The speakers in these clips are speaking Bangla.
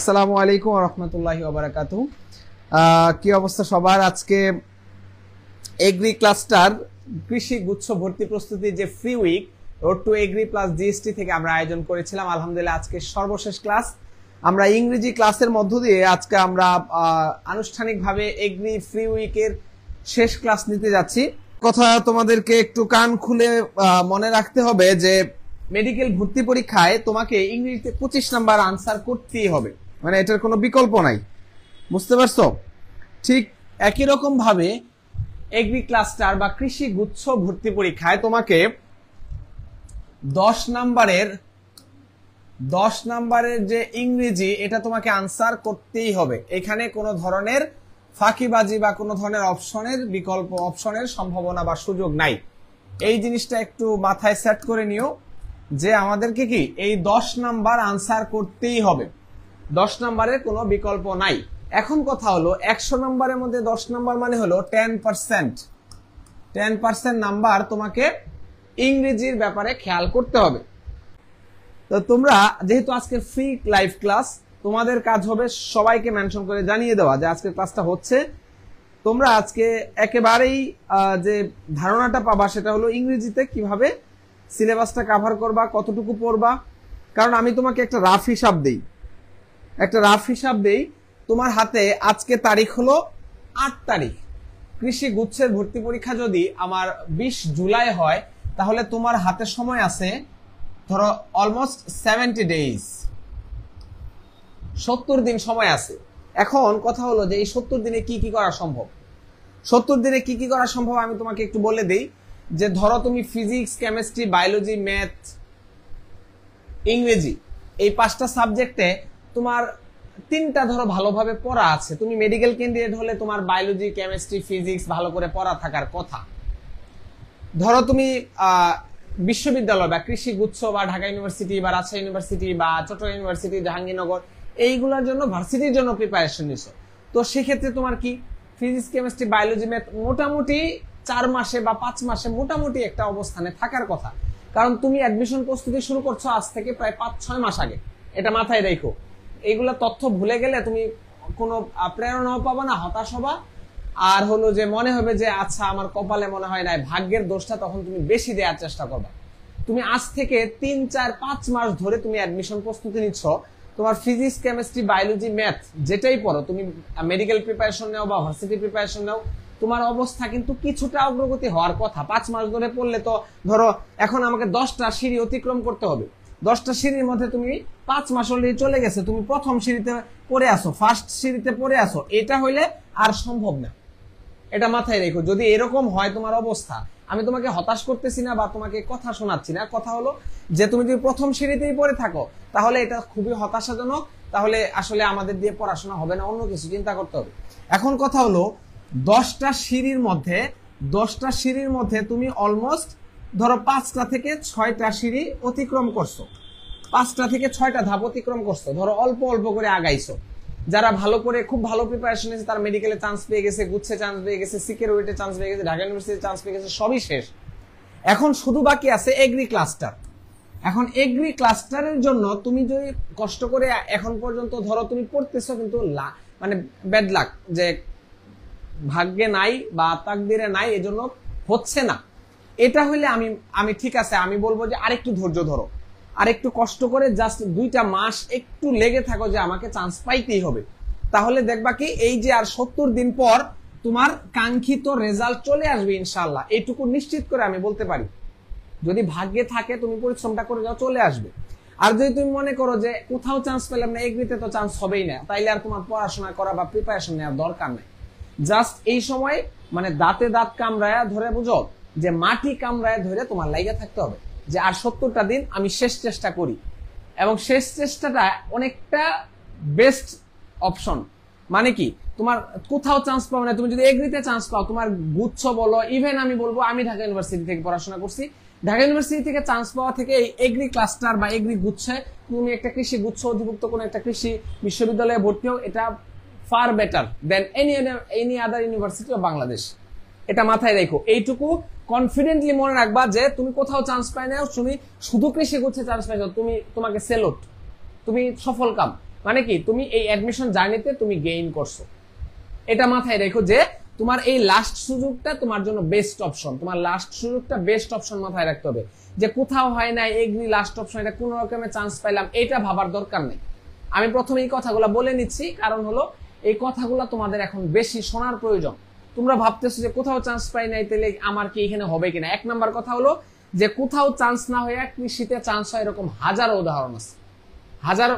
আসসালামু আলাইকুম ওয়া রাহমাতুল্লাহি ওয়া বারাকাতুহু। কি অবস্থা সবার? আজকে এগ্রি ক্লাস্টার কৃষি গুচ্ছ ভর্তি প্রস্তুতি যে free week road to agri plus GST থেকে আমরা আয়োজন করেছিলাম। আলহামদুলিল্লাহ আজকে সর্বশেষ ক্লাস। আমরা ইংরেজি ক্লাসের মধ্য দিয়ে আজকে আমরা আনুষ্ঠানিকভাবে এগ্রি ফ্রি উইকের শেষ ক্লাস নিতে যাচ্ছি। কথা তোমাদেরকে একটু কান খুলে মনে রাখতে হবে যে মেডিকেল ভর্তি পরীক্ষায় তোমাকে ইংরেজিতে 25 নাম্বার আনসার করতেই হবে, মানে এটার কোনো বিকল্প নাই। বুঝতে পারছো? ঠিক একই রকম ভাবে এগ্রি ক্লাস্টার বা কৃষি গুচ্ছ ভর্তি পরীক্ষায় তোমাকে 10 নাম্বারের যে ইংরেজি এটা তোমাকে আনসার করতেই হবে। এখানে কোনো ধরনের ফাঁকিবাজি বা কোনো ধরনের অপশনের সম্ভাবনা বা সুযোগ নাই। এই জিনিসটা একটু মাথায় সেট করে নিও যে আমাদেরকে কি এই 10 নাম্বার আনসার করতেই হবে। 10 নাম্বারের কোনো বিকল্প নাই। এখন কথা হলো 100 নাম্বারের মধ্যে 10 নাম্বার মানে হলো 10% নাম্বার তোমাকে ইংরেজির ব্যাপারে খেয়াল করতে হবে। তো তোমরা যেহেতু আজকে ফ্রি লাইভ ক্লাস, তোমাদের কাজ হবে সবাইকে মেনশন করে জানিয়ে দেওয়া যে আজকে ক্লাসটা হচ্ছে। তোমরা আজকে একেবারেই যে ধারণাটা পাবা সেটা হলো ইংরেজিতে কিভাবে সিলেবাসটা কভার করবা, কতটুকু পড়বা। কারণ আমি তোমাকে একটা রাফ হিসাব দেই। তোমার হাতে আজকে তারিখ হলো 8 তারিখ। কৃষি গুচ্ছের ভর্তি পরীক্ষা যদি আমার 20 জুলাই হয় তাহলে তোমার হাতে সময় আছে ধরো অলমোস্ট 70 ডেজ, 70 দিন সময় আছে। এখন কথা হলো যে এই 70 দিনে কি কি করা সম্ভব। 70 দিনে কি কি করা সম্ভব আমি তোমাকে একটু বলে দেই। যে ধরো তুমি ফিজিক্স, কেমিস্ট্রি, বায়োলজি, ম্যাথ, ইংরেজি এই 5টা সাবজেক্টে তোমার 3টা ধরো ভালোভাবে পড়া আছে। তুমি মেডিকেল ক্যান্ডিডেট হলে তোমার বায়োলজি, কেমিস্ট্রি, ফিজিক্স ভালো করে পড়া থাকার কথা। ধরো তুমি বিশ্ববিদ্যালয় বা কৃষি গুচ্ছ বা ঢাকা ইউনিভার্সিটি বা রাজশাহী ইউনিভার্সিটি বা চট্টগ্রাম ইউনিভার্সিটি, জাহাঙ্গীরনগর এইগুলোর জন্য ভার্সিটির জন্য প্রিপারেশন নিছো। তো সেক্ষেত্রে তোমার কি ফিজিক্স, কেমিস্ট্রি, বায়োলজি, ম্যাথ মোটামুটি 4 মাসে বা 5 মাসে মোটামুটি একটা অবস্থানে থাকার কথা। কারণ তুমি অ্যাডমিশন প্রস্তুতি শুরু করছো আজ থেকে প্রায় 5-6 মাস আগে। এটা মাথায় রেখো। এইগুলা তথ্য ভুলে গেলে তুমি কোনো প্রেরণাও পাবা না, হতাশ হবা। আর হলো যে মনে হবে যে আচ্ছা আমার কপালে মনে হয় নাই, ভাগ্যের দোষটা তখন তুমি বেশি দেওয়ার চেষ্টা করবা। তুমি আজ থেকে 3-4-5 মাস ধরে তুমি অ্যাডমিশন প্রস্তুতি নিচ্ছ। তোমার ফিজিক্স, কেমিস্ট্রি, বায়োলজি, ম্যাথ যেটাই পড়ো, তুমি মেডিকেল প্রিপারেশন নাও বা ভার্সিটি প্রিপারেশন নাও, তোমার অবস্থা কিন্তু কিছুটা অগ্রগতি হওয়ার কথা। 5 মাস ধরে পড়লে তো ধরো এখন আমাকে 10টা সিঁড়ি অতিক্রম করতে হবে। 10টা সিঁড়ির মধ্যে তুমি 5 মাস অলরেডি চলে গেছে, তুমি প্রথম সিঁড়িতে পড়ে আসো, ফার্স্ট সিঁড়িতে পড়ে আসো। এটা হইলে আর সম্ভব না। এটা মাথায় রেখো। যদি এরকম হয় তোমার অবস্থা, আমি তোমাকে হতাশ করতেছি না বা তোমাকে কথা শোনাচ্ছি না। কথা হলো যে তুমি যদি প্রথম সিঁড়িতেই পড়ে থাকো তাহলে এটা খুবই হতাশাজনক। তাহলে আসলে আমাদের দিয়ে পড়াশোনা হবে না, অন্য কিছু চিন্তা করতে হবে। এখন কথা হলো 10টা সিঁড়ির মধ্যে তুমি অলমোস্ট ধরো 5টা থেকে 6টা সিঁড়ি অতিক্রম করছো, 5টা থেকে 6টা ধাপ অতিক্রম করছো। ধরো অল্প অল্প করে আগাইছো। যারা ভালো করে খুব ভালো প্রিপারেশন নিয়েছে তারা মেডিকেলে চান্স পেয়ে গেছে, গুচ্ছে চান্স পেয়ে গেছে, সিকিউরিটিতে চান্স পেয়ে গেছে, ঢাকা ইউনিভার্সিটিতে চান্স পেয়ে গেছে, সবই শেষ। এখন শুধু বাকি আছে এগ্রি ক্লাস্টার। এখন এগ্রি ক্লাস্টারের জন্য তুমি যদি কষ্ট করে এখন পর্যন্ত ধরো তুমি পড়তেছো কিন্তু মানে ব্যাড লাক যে ভাগ্যে নাই বা তাকদিরে নাই, এজন্য হচ্ছে না। এটা হইলে আমি ঠিক আছে, আমি বলবো যে আরেকটু ধৈর্য ধরো, আর একটু কষ্ট করে জাস্ট 2টা মাস একটু লেগে থাকো যে আমাকে চান্স পাইতেই হবে। তাহলে দেখবা কি এই যে আর 70 দিন পর তোমার কাঙ্ক্ষিত রেজাল্ট চলে আসবে ইনশাআল্লাহ। এইটুকু নিশ্চিত করে আমি বলতে পারি। যদি ভাগ্যে থাকে তুমি পরিশ্রমটা করে যাও, চলে আসবে। আর যদি তুমি মনে করো যে কোথাও চান্স পেলাম না, এগ্রিতে তো চান্স হবেই না, তাইলে আর তোমার পড়াশোনা করা বা প্রিপারেশন নেওয়ার দরকার নেই। জাস্ট এই সময় মানে দাঁতে দাঁত কামড়ায়া ধরে, বুঝো যে মাটি কামড়ায়া ধরে তোমার লাইগা থাকতে হবে যে আর 70টা দিন আমি শেষ চেষ্টা করি। এবং শেষ চেষ্টাটা অনেকটা বেস্ট অপশন। মানে কি তোমার কোথাও চান্স পাও না, তুমি যদি এগ্রিতে চান্স পাও, তোমার গুচ্ছ বলো, ইভেন আমি বলবো আমি ঢাকা ইউনিভার্সিটি থেকে পড়াশোনা করছি, ঢাকা ইউনিভার্সিটি থেকে চান্স পাওয়া থেকে এই এগ্রি ক্লাস্টার বা এগ্রি গুচ্ছে তুমি একটা কৃষি গুচ্ছ অধিভুক্ত কোনো একটা কৃষি বিশ্ববিদ্যালয়ে ভর্তি হও, এটা far better than any other university of Bangladesh. এটা মাথায় রেখো। এইটুকু কনফিডেন্টলি মনে রাখবা যে তুমি কোথাও চান্স পাই না, তুমি শুধু কৃষি গুচ্ছে চান্স পাইছো, তোমাকে সেলুট, তুমি সফল কাম। মানে কি তুমি এই অ্যাডমিশন জার্নিতে তুমি গেইন করছো, এটা মাথায় রেখো যে তোমার এই লাস্ট সুযোগটা তোমার জন্য বেস্ট অপশন, তোমার লাস্ট সুযোগটা বেস্ট অপশন মাথায় রাখতে হবে। যে কোথাও হয় না এগ্রি লাস্ট অপশন, এটা কোন রকমের চান্স পাইলাম এটা ভাবার দরকার নেই। আমি প্রথমে এই কথাগুলো বলে নিচ্ছি, কারণ হলো এই কথাগুলো তোমাদের এখন বেশি শোনার প্রয়োজন। তোমরা ভাবতেছো যে কোথাও চান্স পাই নাই, তাহলে আমার কি এখানে হবে কিনা। এক নাম্বার কথা হলো যে কোথাও চান্স না হয়ে কৃষিতে চান্স হয় এরকম হাজারো উদাহরণ আছে। হাজার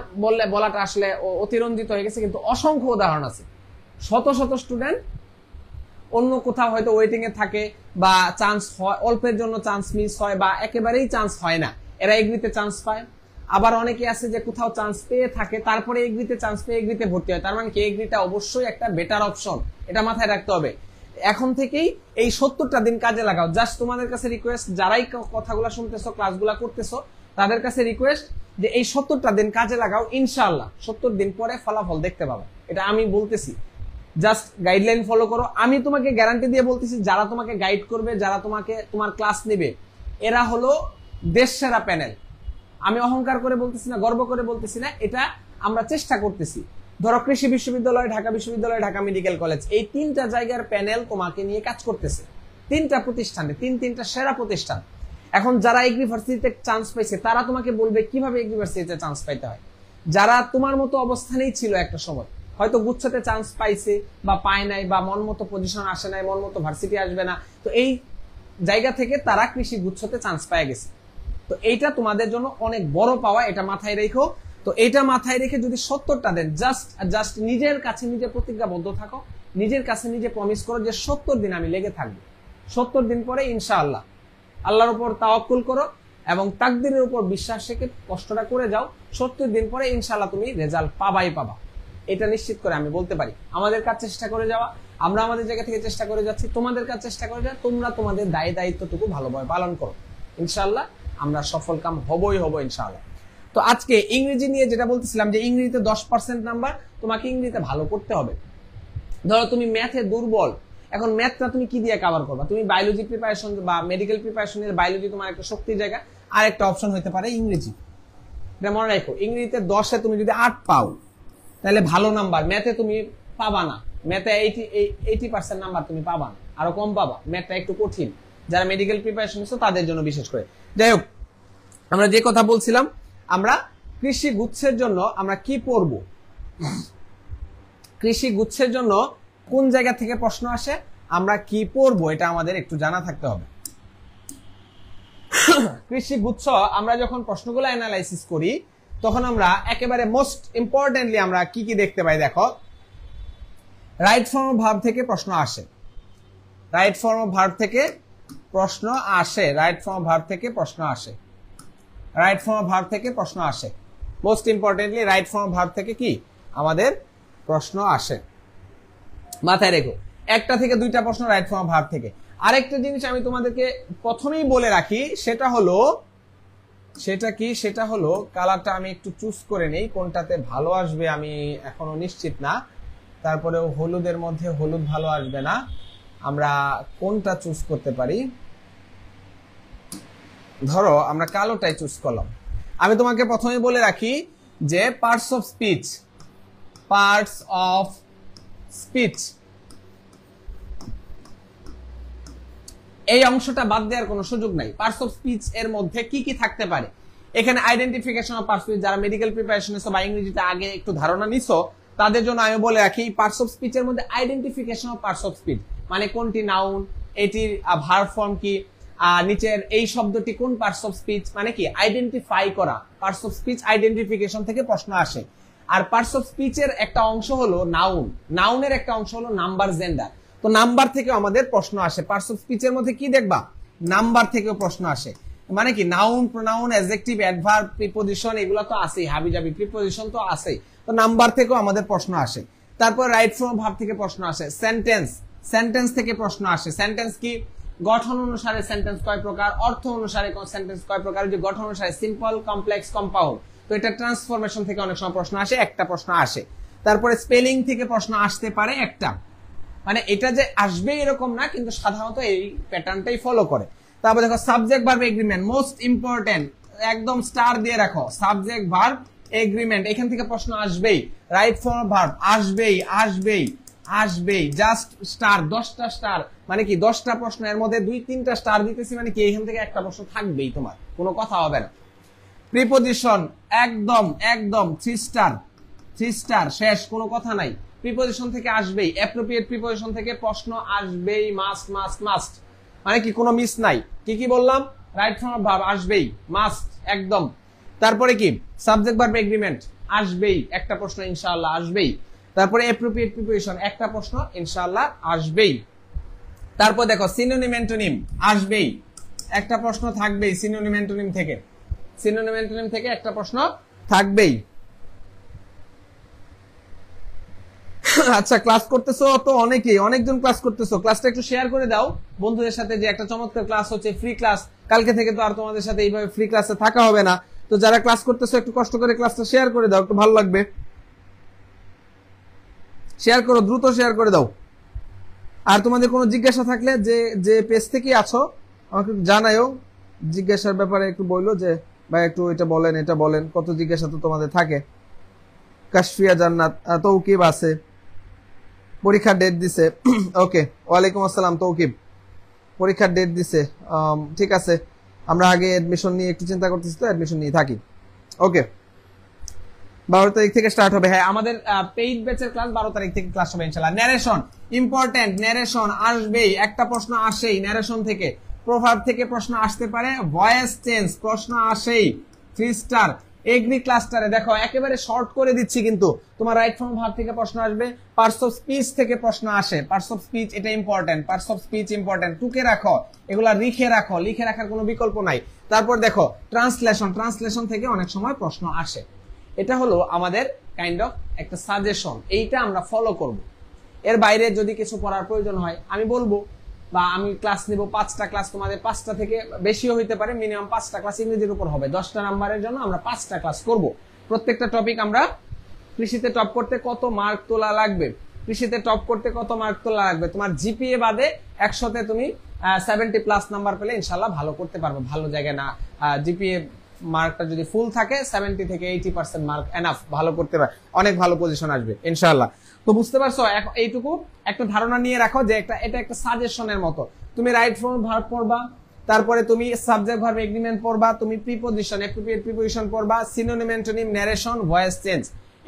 বলাটা আসলে অতিরঞ্জিত হয়ে গেছে, কিন্তু অসংখ্য উদাহরণ আছে। শত শত স্টুডেন্ট অন্য কোথাও হয়তো ওয়েটিং এ থাকে, বা চান্স হয় অল্পের জন্য চান্স মিস হয়, বা একেবারেই চান্স হয় না, এরা এগ্রিতে চান্স পায়। আবার অনেকে আছে যে কোথাও চান্স পেয়ে থাকে, তারপরে এগ্রিতে চান্স পেয়ে এগ্রিতে ভর্তি হয়। তার মানে কি এগ্রিটা অবশ্যই একটা বেটার অপশন, এটা মাথায় রাখতে হবে। এখন থেকেই এই 70টা দিন কাজে লাগাও। জাস্ট তোমাদের কাছে রিকোয়েস্ট, যারাই কথাগুলো শুনতেছো, ক্লাসগুলা করতেছো, তাদের কাছে রিকোয়েস্ট যে এই 70টা দিন কাজে লাগাও। ইনশাআল্লাহ 70 দিন পরে ফলাফল দেখতে পাবে, এটা আমি বলতেছি। জাস্ট গাইডলাইন ফলো করো। আমি তোমাকে গ্যারান্টি দিয়ে বলতেছি, যারা তোমাকে গাইড করবে, যারা তোমার ক্লাস নেবে, এরা হলো দেশ সেরা প্যানেল। আমি অহংকার করে বলতেছি না, গর্ব করে বলতেছি না, এটা আমরা চেষ্টা করতেছি। ধরো কৃষি বিশ্ববিদ্যালয়, ঢাকা বিশ্ববিদ্যালয়, ঢাকা মেডিকেল কলেজ, এই 3টা জায়গার প্যানেল তোমাকে নিয়ে কাজ করতেছে। 3টা প্রতিষ্ঠানে, তিনটা সেরা প্রতিষ্ঠান। এখন যারা এগ্রিভার্সিটিতে চান্স পাইছে, তারা তোমাকে বলবে কিভাবে এগ্রিভার্সিটিতে চান্স পাইতে হয়। যারা তোমার মতো অবস্থানেই ছিল একটা সময়, হয়তো গুচ্ছতে চান্স পাইছে বা পায় নাই, বা মন মতো পজিশন আসে নাই, মন মতো ভার্সিটি আসবে না, তো এই জায়গা থেকে তারা কৃষি গুচ্ছতে চান্স পায় গেছে। তো এইটা তোমাদের জন্য অনেক বড় পাওয়া, এটা মাথায় রেখো। তো এটা মাথায় রেখে যদি 70টা দেন, জাস্ট নিজের কাছে নিজে প্রতিজ্ঞাবদ্ধ থাকো, নিজের কাছে নিজে প্রমিস করো যে 70 দিন আমি লেগে থাকবো। 70 দিন পরে ইনশাআল্লাহ আল্লাহর উপর তাওয়াক্কুল করো এবং তাকদীরের উপর বিশ্বাস রেখে কষ্টটা করে যাও। 70 দিন পরে ইনশাআল্লাহ তুমি রেজাল্ট পাবাই পাবা, এটা নিশ্চিত করে আমি বলতে পারি। আমাদের কাজ চেষ্টা করে যাওয়া, আমরা আমাদের জায়গা থেকে চেষ্টা করে যাচ্ছি, তোমাদের কাজ চেষ্টা করে যাওয়া। তোমরা তোমাদের দায়িত্বটুকু ভালোভাবে পালন করো, ইনশাআল্লাহ আমরা সফল কাম হবই হবো ইনশাআল্লাহ। তো আজকে ইংরেজি নিয়ে যেটা বলতেছিলাম, যে ইংরেজিতে 10% নাম্বার, তোমাকে ইংরেজিতে ভালো করতে হবে। ধরো তুমি ম্যাথে দুর্বল, এখন ম্যাথটা তুমি কি দিয়ে কভার করবা? তুমি বায়োলজি প্রিপারেশন বা মেডিকেল প্রিপারেশনের বায়োলজি তোমার একটা শক্তির জায়গা, আর একটা অপশন হতে পারে ইংরেজি। এটা মনে রাখো, ইংরেজিতে 10-এ তুমি যদি 8 পাও তাহলে ভালো নাম্বার। ম্যাথে তুমি পাবা না, ম্যাথে 80% নাম্বার তুমি পাবা না, আরো কম পাবা। ম্যাথটা একটু কঠিন, যারা মেডিকেল প্রিপারেশন নিচ্ছে তাদের জন্য বিশেষ করে। যাই হোক, আমরা যে কথা বলছিলাম, আমরা কৃষি গুচ্ছের জন্য আমরা কি পড়ব, কৃষি গুচ্ছের জন্য কোন জায়গা থেকে প্রশ্ন আসে, আমরা কি পড়ব, এটা আমাদের একটু জানা থাকতে হবে। কৃষি গুচ্ছ আমরা যখন প্রশ্নগুলো অ্যানালাইসিস করি, তখন আমরা একেবারে মোস্ট ইম্পর্টেন্টলি আমরা কি কি দেখতে পাই। দেখো, রাইট ফর্ম অফ ভার্ব থেকে প্রশ্ন আসে, রাইট ফর্ম অফ ভার্ব থেকে প্রশ্ন আসে, রাইট ফর্ম অফ ভার্ব থেকে প্রশ্ন আসে, রাইট ফর্ম অফ ভার্ব থেকে প্রশ্ন আসে। Most importantly right form of verb থেকে কি আমাদের প্রশ্ন আসে, মাথায় রেখো। একটা থেকে 2টা প্রশ্ন রাইট ফর্ম অফ ভার্ব থেকে। আরেকটা জিনিস আমি তোমাদেরকে প্রথমেই বলে রাখি, সেটা কি, সেটা হলো কালারটা আমি একটু চুজ করে নেই, কোনটাতে ভালো আসবে আমি এখনো নিশ্চিত না। তারপরেও হলুদের মধ্যে হলুদ ভালো আসবে না, আমরা কোনটা চুজ করতে পারি? ধরো আমরা কালোটাই চুজ করলাম। আমি তোমাকে প্রথমে বলে রাখি যে parts of speech, parts of speech, এই অংশটা বাদ দেওয়ার কোনো সুযোগ নাই। পার্টস অফ স্পিচ এর মধ্যে কি কি থাকতে পারে, এখানে আইডেন্টিফিকেশন অফ পার্টস, যারা মেডিকেল প্রিপারেশন নিছো বা ইংরেজিতে আগে একটু ধারণা নিছো, তাদের জন্য আমি বলে রাখি পার্টস অফ স্পিচ এর মধ্যে identification of parts of speech মানে কোনটি নাউন, এটির ভার্ব ফর্ম কি, নিচের এই শব্দটি কোন পার্টস অফ স্পিচ, মানে কি আইডেন্টিফাই করা। পার্টস অফ স্পিচ আইডেন্টিফিকেশন থেকে প্রশ্ন আসে। আর পার্টস অফ স্পিচ এর একটা অংশ হলো নাউন, নাউনের একটা অংশ হলো নাম্বার, জেন্ডার। তো নাম্বার থেকে আমাদের প্রশ্ন আসে। পার্টস অফ স্পিচ এর মধ্যে কি দেখবা, নাম্বার থেকেও প্রশ্ন আসে। মানে কি noun, pronoun, adjective, adverb, preposition, এগুলো তো আছেই, হাবিজাবি প্রিপোজিশন তো আছেই। তো নাম্বার থেকেও আমাদের প্রশ্ন আসে। তারপর রাইট ফর্ম ভার্ব থেকে প্রশ্ন আসে। সেন্টেন্স, সেন্টেন্স থেকে প্রশ্ন আসে। সেন্টেন্স কি, গঠন অনুসারে সেন্টেন্স কয় প্রকার, অর্থ অনুসারে সেন্টেন্স কয় প্রকার। যে গঠন অনুসারে সিম্পল, কমপ্লেক্স, কম্পাউন্ড। তো এটা ট্রান্সফরমেশন থেকে অনেক সময় প্রশ্ন আসে, একটা প্রশ্ন আসে। তারপরে স্পেলিং থেকে প্রশ্ন আসতে পারে একটা, মানে এটা যে আসবে এরকম না, কিন্তু সাধারণত এই প্যাটার্নটাই ফলো করে। তারপর দেখো subject verb agreement, most important, একদম স্টার দিয়ে রাখো। সাবজেক্ট ভার্ব এগ্রিমেন্ট, এখান থেকে প্রশ্ন আসবেই। রাইট ফর্ম অফ ভার্ব আসবেই আসবেই আসবেই। জাস্ট স্টার, 10টা স্টার মানে কি 10টা প্রশ্ন, এর মধ্যে 2-3টা স্টার দিতেছি মানে কি এখান থেকে একটা প্রশ্ন থাকবেই, তোমার কোনো কথা হবে না। প্রিপজিশন একদম একদম 3 স্টার, 3 স্টার শেষ, কোনো কথা নাই। প্রিপজিশন থেকে আসবেই, অ্যাপ্রোপ্রিয়েট প্রিপজিশন থেকে প্রশ্ন আসবেই, মাস্ট মাস্ট মাস্ট, মানে কি কোনো মিস নাই। কি কি বললাম? রাইট ফর্ম অফ ভার্ব আসবেই, মাস্ট একদম। তারপরে কি সাবজেক্ট ভার্ব এগ্রিমেন্ট আসবেই, একটা প্রশ্ন ইনশাআল্লাহ আসবেই। তারপরে অ্যাপ্রোপ্রিয়েট প্রিপজিশন একটা প্রশ্ন ইনশাআল্লাহ আসবেই। তারপর দেখো সিনোনিম অ্যান্টোনিম আসবেই, একটা প্রশ্ন থাকবেই সিনোনিম অ্যান্টোনিম থেকে, সিনোনিম অ্যান্টোনিম থেকে একটা প্রশ্ন থাকবেই। আচ্ছা, ক্লাস করতেছো তো অনেকেই, অনেকজন ক্লাস করতেছো, ক্লাসটা একটু শেয়ার করে দাও বন্ধুদের সাথে যে একটা চমৎকার ক্লাস হচ্ছে, ফ্রি ক্লাস। কালকে থেকে তো আর তোমাদের সাথে এইভাবে ফ্রি ক্লাসে থাকা হবে না, তো যারা ক্লাস করতেছো একটু কষ্ট করে ক্লাসটা শেয়ার করে দাও, একটু ভালো লাগবে। শেয়ার করো, দ্রুত শেয়ার করে দাও। আর তোমাদের কোনো জিজ্ঞাসা থাকলে যে যে পেজ থেকে আছো আমাকে জানাইও, জিজ্ঞাসার ব্যাপারে একটু বললো যে ভাই একটু এটা বলেন এটা বলেন, কত জিজ্ঞাসা তো তোমাদের থাকে। কাশফিয়া জান্নাত, তৌকিব আছে, পরীক্ষার ডেট দিছে। ওকে, ওয়ালাইকুম আসসালাম তৌকিব, পরীক্ষার ডেট দিছে। ঠিক আছে, আমরা আগে অ্যাডমিশন নিয়ে একটু চিন্তা করতেছি, তো অ্যাডমিশন নিয়ে থাকি। ওকে, 12 তারিখ থেকে স্টার্ট হবে। হ্যাঁ, আমাদের পেইড ব্যাচের ক্লাস 12 তারিখ থেকে ক্লাস হবে ইনশাআল্লাহ। ন্যারেশন ইম্পর্টেন্ট, ন্যারেশন আসবেই, একটা প্রশ্ন আসেই ন্যারেশন থেকে। প্রভাব থেকে প্রশ্ন আসতে পারে, ভয়েস চেঞ্জ প্রশ্ন আসেই, 3 স্টার। এগ্রি ক্লাস্টারে দেখো একেবারে শর্ট করে দিচ্ছি, কিন্তু তোমার রাইট ফর্ম ভার্ব থেকে প্রশ্ন আসবে, পার্টস অফ স্পিচ থেকে প্রশ্ন আসে, পার্টস অফ স্পিচ এটা important, parts of speech important, টুকে রাখো, এগুলা লিখে রাখো, লিখে রাখার কোনো বিকল্প নাই। তারপর দেখো ট্রান্সলেশন, ট্রান্সলেশন থেকে অনেক সময় প্রশ্ন আসে। এটা হলো আমাদের কাইন্ড অফ একটা সাজেশন, এইটা আমরা ফলো করব। এর বাইরে যদি কিছু পড়ার প্রয়োজন হয় আমি বলবো, বা আমি ক্লাস নিব 5টা ক্লাস, তোমাদের 5টা থেকে বেশিও হইতে পারে, মিনিমাম 5টা ক্লাস ইংরেজির উপর হবে। 10টা নাম্বারের জন্য আমরা 5টা ক্লাস করব। প্রত্যেকটা টপিক আমরা, কৃষিতে টপ করতে কত মার্ক তোলা লাগবে, কৃষিতে টপ করতে কত মার্ক তোলা লাগবে, তোমার জিপিএ বাদে 100তে তুমি 70+ নাম্বার পেলে ইনশাল্লাহ ভালো করতে পারবে, ভালো জায়গায় না। জিপিএ মার্কটা যদি ফুল থাকে 70 থেকে 80% মার্ক এনাফ, ভালো করতে পারে, অনেক ভালো পজিশন আসবে ইনশাআল্লাহ। তো বুঝতে পারছো, এইটুকু একটা ধারণা নিয়ে রাখো যে এটা একটা সাজেশনের মতো। তুমি রাইট ফর্ম ভার্ব পড়বা, তারপরে তুমি সাবজেক্ট ভার্ব এগ্রিমেন্ট পড়বা, তুমি প্রিপজিশন অ্যাপ্রোপ্রিয়েট প্রিপজিশন পড়বা, synonym antonym, narration, voice change,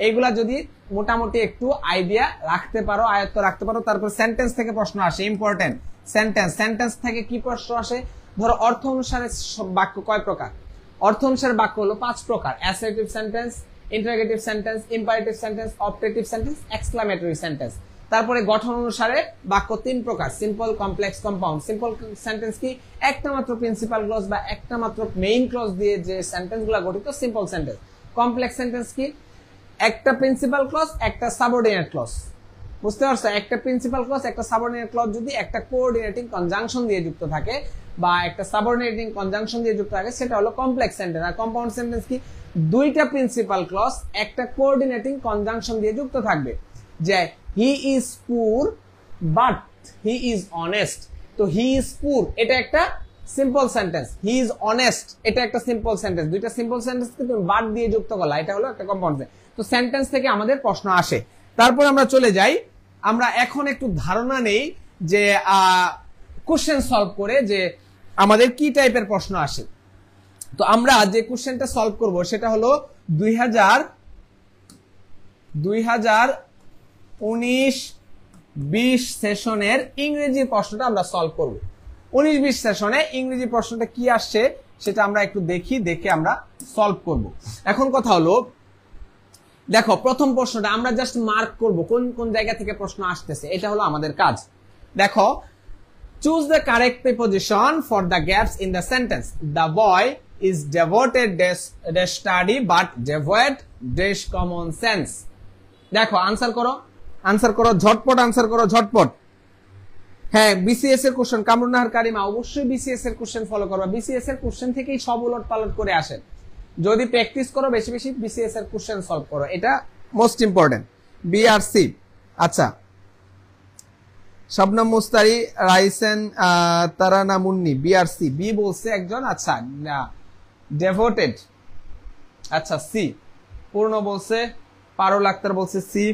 এইগুলা যদি মোটামুটি একটু আইডিয়া রাখতে পারো, আয়ত্ত রাখতে পারো। তারপর সেন্টেন্স থেকে প্রশ্ন আসে, ইম্পর্টেন্ট সেন্টেন্স। সেন্টেন্স থেকে কি প্রশ্ন আসে? ধরো অর্থ অনুসারে বাক্য কয় প্রকার? অর্থ অনুসারে বাক্য হলো 5 প্রকার, assertive sentence, interrogative sentence, imperative sentence, objective sentence, exclamatory sentence. তারপরে গঠন অনুসারে বাক্য 3 প্রকার, simple, complex, compound. Simple sentence কি? একটা মাত্র প্রিন্সিপাল ক্লজ বা একটা মাত্র মেইন ক্লজ দিয়ে যে সেন্টেন্সগুলো গঠিত, সিম্পল সেন্টেন্স। কমপ্লেক্স সেন্টেন্স কি? একটা প্রিন্সিপাল ক্লজ, একটা সাবঅর্ডিনেট ক্লজ। বুঝতে পারছো? একটা প্রিন্সিপাল ক্লজ, একটা সাবঅর্ডিনেট ক্লজ যদি একটা কোঅর্ডিনেটিং কনজাংশন দিয়ে যুক্ত থাকে বা একটা সাবঅর্ডিনেটিং কনজাংশন দিয়ে যুক্ত থাকে, সেটা হলো কমপ্লেক্স সেন্টেন্স। আর কম্পাউন্ড সেন্টেন্স কি? দুইটা প্রিন্সিপাল ক্লজ একটা কোঅর্ডিনেটিং কনজাংশন দিয়ে যুক্ত থাকবে। যে হি ইজ পুর বাট হি ইজ অনেস্ট, তো হি ইজ পুর এটা একটা simple sentence, he is honest এটা একটা সিম্পল সেন্টেন্স। দুইটা সিম্পল সেন্টেন্স কে তুমি বাট দিয়ে যুক্ত করলা, এটা হলো একটা কম্পাউন্ড সেন্টেন্স। তো সেন্টেন্স থেকে আমাদের প্রশ্ন আসে। তারপর আমরা চলে যাই, আমরা এখন একটু ধারণা নেই যে কোশ্চেন সলভ করে যে আমাদের কি টাইপের প্রশ্ন আসে। তো আমরা যে কোশ্চেনটা সলভ করব সেটা হলো 2019-20 সেশনের ইংরেজি প্রশ্নটা আমরা সলভ করব। 19-20 সেশনে ইংরেজি প্রশ্নটা কি আসছে সেটা আমরা একটু দেখে আমরা সলভ করব। এখন কথা হলো, দেখো প্রথম প্রশ্নটা আমরা জাস্ট মার্ক করব কোন কোন জায়গা থেকে প্রশ্ন আসতেছে, এটা হলো আমাদের কাজ। দেখো, choose the correct preposition for the gaps in the sentence. The boy is devoted dash study but devoid dash common sense। দেখো আনসার করো ঝটপট, আনসার করো ঝটপট। হ্যাঁ, বিসিএস এর কোশ্চেন, কামরুন্নাহার কারিমা অবশ্যই বিসিএস এর কোশ্চেন ফলো করবা। বিসিএস এর কোশ্চেন থেকেই সব উলট পালট করে আসে। যদি প্র্যাকটিস করো বেশি বেশি, বিসিএস এর কোশ্চেন সলভ করো, এটা মোস্ট ইম্পর্টেন্ট। বি আর সি। আচ্ছা, শবনম মুস্তারি, রাইসেন, তারানা মুন্নি, বি আর সি। বি বলছে একজন, আচ্ছা ডেভোটেড, আচ্ছা সি। পূর্ণ বলছে, পারুল আক্তার বলছে সি,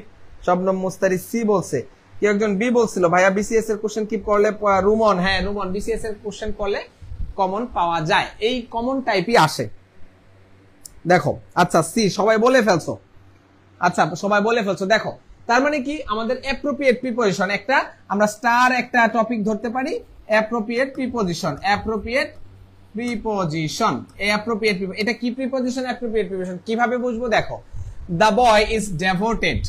শবনম মুস্তারি সি বলছে, কি একজন বি বলছিল ভাইয়া বিসিএস এর কোশ্চেন কি করলে, রুমন, হ্যাঁ রুমন, বিসিএস এর কোশ্চেন করলে কমন পাওয়া যায়, এই কমন টাইপই আসে। দেখো আচ্ছা সি সবাই বলে ফেলছো, আচ্ছা সবাই বলে ফেলছো। দেখো তার মানে কি আমাদের অ্যাপ্রোপ্রিয়েট প্রিপোজিশন, একটা আমরা স্টার একটা টপিক ধরতে পারি, অ্যাপ্রোপ্রিয়েট প্রিপোজিশন, অ্যাপ্রোপ্রিয়েট প্রিপোজিশন, এই অ্যাপ্রোপ্রিয়েট, এটা কি প্রিপোজিশন? Appropriate preposition. কিভাবে বুঝবো? দেখো the boy is devoted,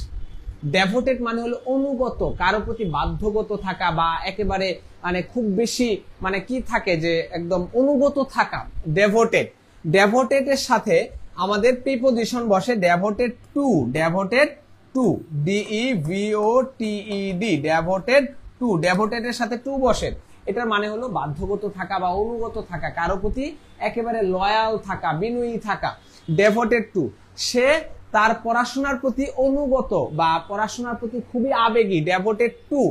devoted মানে হলো অনুগত, কারো প্রতি বাধ্যগত থাকা বা একেবারে মানে খুব বেশি মানে কি থাকে যে একদম অনুগত থাকা, ডেভোটেড। ডেভোটেড এর সাথে আমাদের প্রিপোজিশন বসে devoted to, devoted to, DEVOTED, devoted to, devoted এর সাথে টু বসে, এটার মানে হলো বাধ্যগত থাকা বা অনুগত থাকা, কারো প্রতি একেবারে লয়াল থাকা, বিনয়ী থাকা। ডেভোটেড টু, সে তার পড়াশোনার প্রতি অনুগত বা পড়াশোনার প্রতি খুবই আবেগী, ডেভোটেড টু।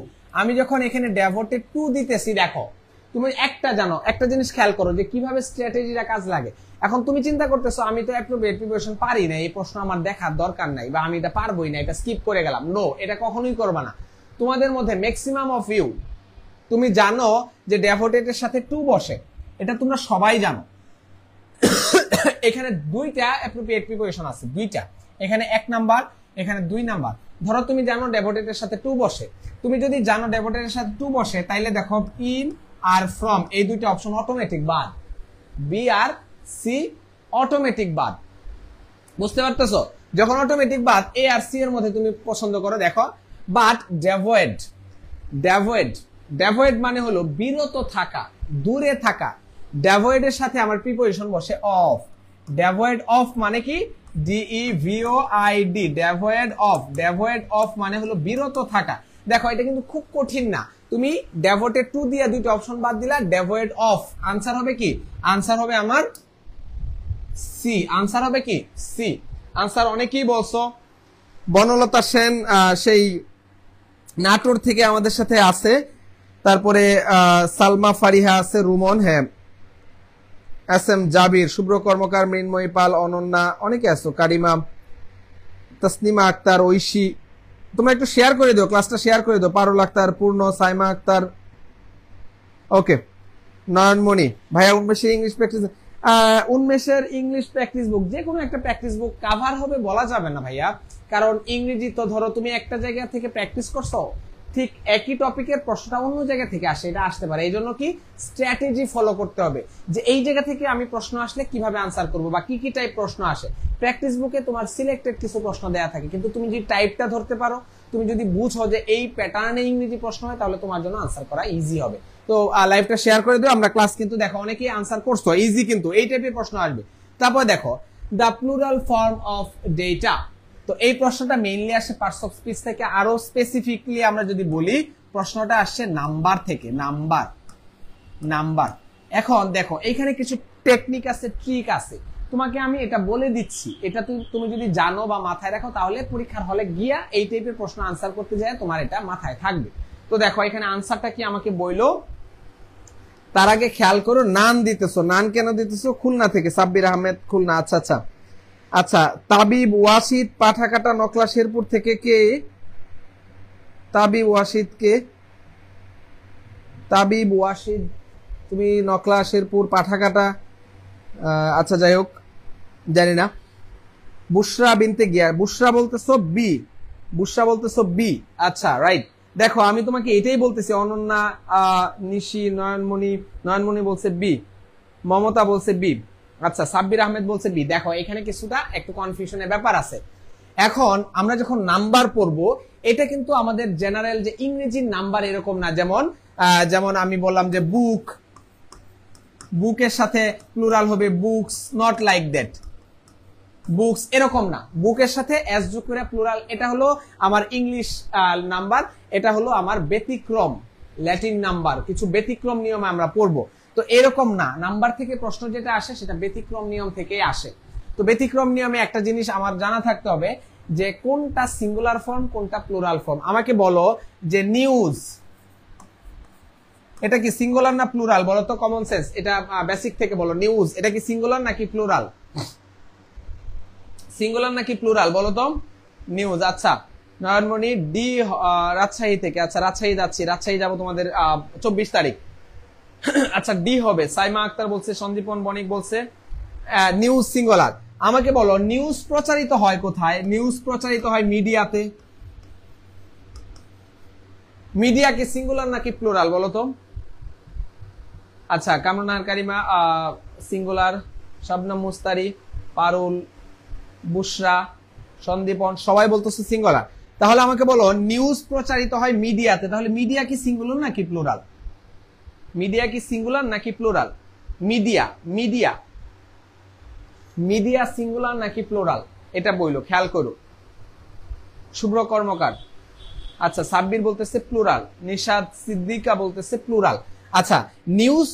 আমি যখন এখানে ডেভোটেড টু দিতেছি, দেখো তুমি একটা জানো, একটা জিনিস খেয়াল করো যে কিভাবে স্ট্র্যাটেজিটা কাজ লাগে। এখন তুমি চিন্তা করতেছো আমি তো অ্যাপ্রোপ্রিয়েট প্রিপারেশন পারি না, এই প্রশ্ন আমার দেখার দরকার নাই বা আমি এটা পারবোই না, এটা স্কিপ করে গেলাম। নো, এটা কখনোই করবে না। তোমাদের মধ্যে ম্যাক্সিমাম অফ ইউ তুমি জানো যে ডেভোটেড এর সাথে টু বসে, এটা তোমরা সবাই জানো। এখানে দুইটা অ্যাপ্রোপ্রিয়েট প্রিপারেশন আছে, দুইটা, এখানে 1 নাম্বার, এখানে 2 নাম্বার। ধরো তুমি জানো ডেভোটেড এর সাথে টু বসে, তুমি যদি জানো ডেভোটেড এর সাথে টু বসে, তাইলে দেখো ইন আর ফ্রম এই দুইটা অপশন অটোমেটিক বাদ, বি আর সি অটোমেটিক বাদ। বুঝতে পারতেছো? যখন অটোমেটিক বাদ, এ আর সি এর মধ্যে তুমি পছন্দ করো, দেখো বাট ডেভয়েড, ডেভয়েড, ডেভয়েড মানে হলো বিরত থাকা, দূরে থাকা। ডেভয়েড এর সাথে আমার প্রিপোজিশন বসে অফ, ডেভয়েড অফ মানে কি DEVOID, devoid of, devoid of মানে হলো বিরত থাকা। দেখো এটা কিন্তু খুব কঠিন না, তুমি ডেভোটেড টু দিয়ে দুইটা অপশন বাদ দিলা, ডেভয়েড অফ, আনসার হবে কি? আনসার হবে আমার সি, আনসার হবে কি? সি। আনসার অনেকেই বলছো, বনলতা সেন সেই নাটোর থেকে আমাদের সাথে আছে, তারপরে সালমা ফারিহা আছে, রুমন, হ্যাঁ SM জাবির, শুভ্র কর্মকার, মৃন্ময়ী পাল, অনন্যা, অনেকে আছো, কারিমা, তাসনিমা আক্তার, ঐশী। তোমরা একটু শেয়ার করে দিও, ক্লাসটা শেয়ার করে দিও। পারুল আক্তার, পূর্ণ, সাইমা আক্তার, ওকে। নয়নমণি ভাইয়া, উন্মেষের ইংলিশ প্র্যাকটিস, উন্মেষের ইংলিশ প্র্যাকটিস বুক, যে কোনো একটা প্র্যাকটিস বুক কাভার হবে বলা যাবে না ভাইয়া, কারণ ইংরেজি তো ধরো তুমি একটা জায়গা থেকে প্র্যাকটিস করছো, ঠিক একই টপিকের প্রশ্নটা অন্য জায়গা থেকে আসে, এটা আসতে পারে। এই জন্য কি স্ট্র্যাটেজি ফলো করতে হবে, যে এই জায়গা থেকে আমি প্রশ্ন আসলে কিভাবে আনসার করব বা কি কি টাইপ প্রশ্ন আসে। প্র্যাকটিস বুকে তোমার সিলেক্টেড কিছু প্রশ্ন দেয়া থাকে, কিন্তু তুমি যদি টাইপটা ধরতে পারো, তুমি যদি বুঝো যে এই প্যাটার্নে ইংরেজি প্রশ্ন হয়, তাহলে তোমার জন্য আনসার করা ইজি হবে। তো লাইভটা শেয়ার করে দিও, আমরা ক্লাস কিন্তু দেখো অনেকেই আনসার করছো, ইজি কিন্তু এই টাইপের প্রশ্ন আসবে। তারপর দেখো the plural form of data, তো এই প্রশ্নটা মেইনলি আসে পার্টস অফ স্পিচ থেকে, আরো স্পেসিফিকলি আমরা যদি বলি প্রশ্নটা আসছে নাম্বার থেকে, নাম্বার, নাম্বার। এখন দেখো এইখানে কিছু টেকনিক আছে, ট্রিক আছে, তোমাকে আমি এটা বলে দিচ্ছি, এটা তুমি যদি জানো বা মাথায় রাখো, তাহলে পরীক্ষার হলে গিয়া এই টাইপের প্রশ্ন আনসার করতে যায় তোমার এটা মাথায় থাকবে। তো দেখো এখানে আনসারটা কি আমাকে বইলো, তার আগে খেয়াল করো নান দিতেছো, নান কেন দিতেছো? খুলনা থেকে সাব্বির আহমেদ, খুলনা। আচ্ছা আচ্ছা আচ্ছা, তাবিব ওয়াসিদ পাঠাকাটা নকলা শেরপুর থেকে, কে তাবিব ওয়াসিদ? কে তাবিব ওয়াসিদ? তুমি নকলা শেরপুর পাঠাকাটা, আচ্ছা যাই হোক জানি না। বুশরা বিনতে গিয়া, বুশরা বলতেছো বি, বুশরা বলতেছো বি, আচ্ছা রাইট। দেখো আমি তোমাকে এটাই বলতেছি, অনন্যা, নিশি, নয়নমণি, নয়নমণি বলছে বি, মমতা বলছে বি, আচ্ছা সাব্বির আহমেদ বলছে বি। দেখো এখানে কিছুটা একটু কনফিউশনের ব্যাপার আছে। এখন আমরা যখন নাম্বার পড়বো, এটা কিন্তু আমাদের জেনারেল যে ইংরেজির নাম্বার এরকম না, যেমন যেমন আমি বললাম যে বুক, বুকের সাথে প্লুরাল হবে books, not like that, books এরকম না, বুকের সাথে এস যোগ করে প্লুরাল, এটা হলো আমার ইংলিশ নাম্বার, এটা হলো আমার ব্যতিক্রম ল্যাটিন নাম্বার, কিছু ব্যতিক্রম নিয়মে আমরা পড়বো। তো এরকম না, নাম্বার থেকে প্রশ্ন যেটা আসে সেটা ব্যতিক্রম নিয়ম থেকে আসে। তো ব্যতিক্রম নিয়মে একটা জিনিস আমার জানা থাকতে হবে যে কোনটা সিঙ্গুলার ফর্ম, কোনটা প্লুরাল ফর্ম। আমাকে বলো যে নিউজ, এটা কি সিঙ্গুলার না প্লুরাল? বলো তো কমন সেন্স, এটা বেসিক থেকে বলো। নিউজ এটা কি সিঙ্গুলার নাকি প্লুরাল? সিঙ্গুলার নাকি প্লুরাল বলো তো? নিউজ। আচ্ছা নয়নমণি ডি রাজশাহী থেকে। আচ্ছা রাজশাহী যাচ্ছি, রাজশাহী যাবো তোমাদের 24 তারিখ। আচ্ছা ডি হবে। সাইমা আক্তার বলছে, সন্দীপন বণিক বলছে নিউজ সিঙ্গুলার। আমাকে বলো নিউজ প্রচারিত হয় কোথায়? নিউজ প্রচারিত হয় মিডিয়াতে। মিডিয়া কি সিঙ্গুলার নাকি প্লুরাল বলো তো? আচ্ছা কামরুন্নাহার কারিমা সিঙ্গুলার, শাবনাম মুস্তারি, পারুল, বুশরা, সন্দীপন সবাই বলতেছে সিঙ্গুলার। তাহলে আমাকে বলো নিউজ প্রচারিত হয় মিডিয়াতে, তাহলে মিডিয়া কি সিঙ্গুলার নাকি প্লুরাল? মিডিয়া কি সিঙ্গুলার নাকি plural? Media media media singular নাকি প্লুরাল এটা বইলো, খেয়াল করো। শুভ্র কর্মকার, আচ্ছা সাব্বির বলতেছে প্লুরাল, নিশাদ সিদ্দিকা বলতেছে প্লুরাল। আচ্ছা নিউজ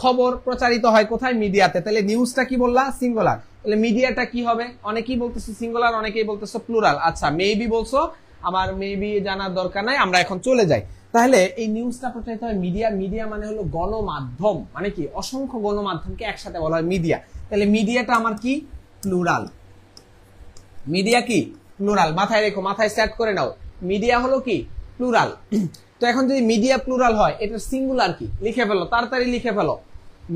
খবর প্রচারিত হয় কোথায়? মিডিয়াতে। তাহলে নিউজটা কি বললা? সিঙ্গুলার। তাহলে মিডিয়াটা কি হবে? অনেকেই বলতেছে সিঙ্গুলার, অনেকেই বলতেছে প্লুরাল। আচ্ছা মেবি বলছো, আমার মেবি জানার দরকার নাই, আমরা এখন চলে যাই। তাহলে এই নিউজটা প্রচারিত হয় মিডিয়া। মিডিয়া মানে হলো গণমাধ্যম, মানে কি অসংখ্য গণমাধ্যমকে একসাথে বলা হয় মিডিয়া। তাহলে মিডিয়াটা আমার কি? প্লুরাল। মিডিয়া কি? প্লুরাল। মাথায় রেখো, মাথায় সেট করে নাও, মিডিয়া হলো কি? প্লুরাল। তো এখন যদি মিডিয়া প্লুরাল হয় এটার সিঙ্গুলার কি? লিখে ফেলো, তাড়াতাড়ি লিখে ফেলো।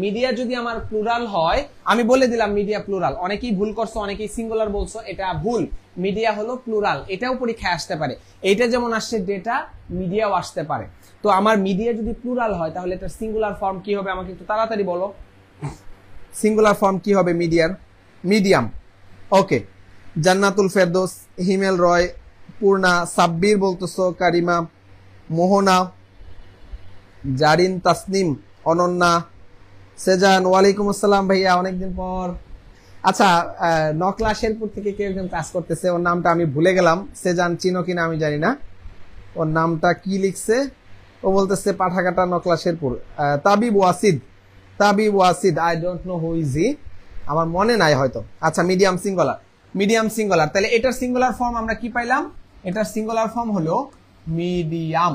মিডিয়া যদি আমার প্লুরাল হয়, আমি বলে দিলাম মিডিয়া প্লুরাল। অনেকেই ভুল করছো, অনেকেই সিঙ্গুলার বলছো, এটা ভুল। মিডিয়া হলো প্লুরাল, এটাও পরীক্ষায় আসতে পারে। এইটা যেমন আসছে ডেটা, মিডিয়াও আসতে পারে। তো আমার মিডিয়া যদি প্লুরাল হয় তাহলে এটার সিঙ্গুলার ফর্ম কি হবে? আমাকে একটু তাড়াতাড়ি বলো, সিঙ্গুলার ফর্ম কি হবে মিডিয়ার? মিডিয়াম। ওকে, জান্নাতুল ফেরদৌস, হিমেল রয়, পূর্ণা, সাব্বির বলতেছো, কারিমা, মোহনা, জারিন, তাসনিম, অনন্যা, সেজান, ওয়ালাইকুম আসসালাম ভাইয়া, অনেকদিন পর। আচ্ছা নকলা শেরপুর থেকে কেউ একজন কাজ করতেছে, ওর নামটা আমি ভুলে গেলাম। সেজান চিনো কিনা আমি জানি না, ওর নামটা কি লিখছে। ও বলতেছে Pathaghata Nakla Sherpur. Tabib Wasid, Tabib Wasid, I don't know who is he, আমার মনে নাই হয়তো। আচ্ছা মিডিয়াম সিঙ্গুলার, মিডিয়াম সিঙ্গুলার। তাহলে এটার সিঙ্গুলার ফর্ম আমরা কি পাইলাম? এটার সিঙ্গুলার ফর্ম হলো মিডিয়াম।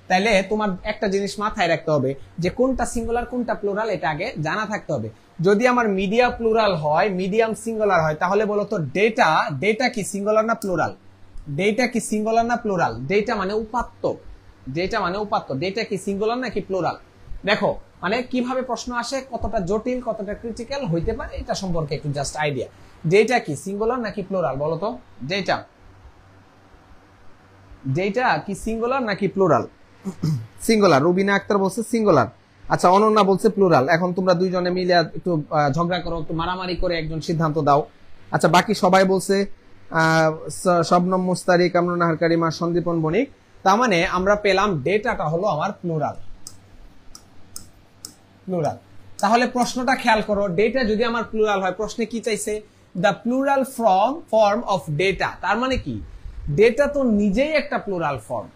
তাইলে তোমার একটা জিনিস মাথায় রাখতে হবে যে কোনটা সিঙ্গুলার কোনটা প্লুরাল, এটা আগে জানা থাকতে হবে। যদি আমার মিডিয়া প্লুরাল হয়, মিডিয়াম সিঙ্গুলার হয়, তাহলে বলো তো ডেটা, ডেটা কি সিঙ্গুলার না প্লুরাল? ডেটা কি সিঙ্গুলার না প্লুরাল? ডেটা মানে উপাত্ত, ডেটা মানে উপাত্ত। ডেটা কি সিঙ্গুলার নাকি প্লুরাল? দেখো মানে কিভাবে প্রশ্ন আসে, কতটা জটিল কতটা ক্রিটিক্যাল হইতে পারে এটা সম্পর্কে একটু জাস্ট আইডিয়া। ডেটা কি সিঙ্গুলার নাকি প্লুরাল বলো তো? ডেটা, ডেটা কি সিঙ্গুলার নাকি প্লুরাল? সিঙ্গুলার। রুবিনা আক্তার বলছে সিঙ্গুলার। আচ্ছা অনন্যা বলছে প্লুরাল। এখন তোমরা দুইজনে মিলে একটু ঝগড়া করো, একটু মারামারি করে একজন সিদ্ধান্ত দাও। আচ্ছা বাকি সবাই বলছে শবনম মুস্তারি, কামরুন্নাহার কারিমা, সন্দীপন বণিক। তার মানে আমরা পেলাম ডেটাটা হলো আমার প্লুরাল, প্লুরাল। তাহলে প্রশ্নটা খেয়াল করো, ডেটা যদি আমার প্লুরাল হয়, প্রশ্নে কি চাইছে? The plural form of data. তার মানে কি ডেটা তো নিজেই একটা প্লুরাল ফর্ম,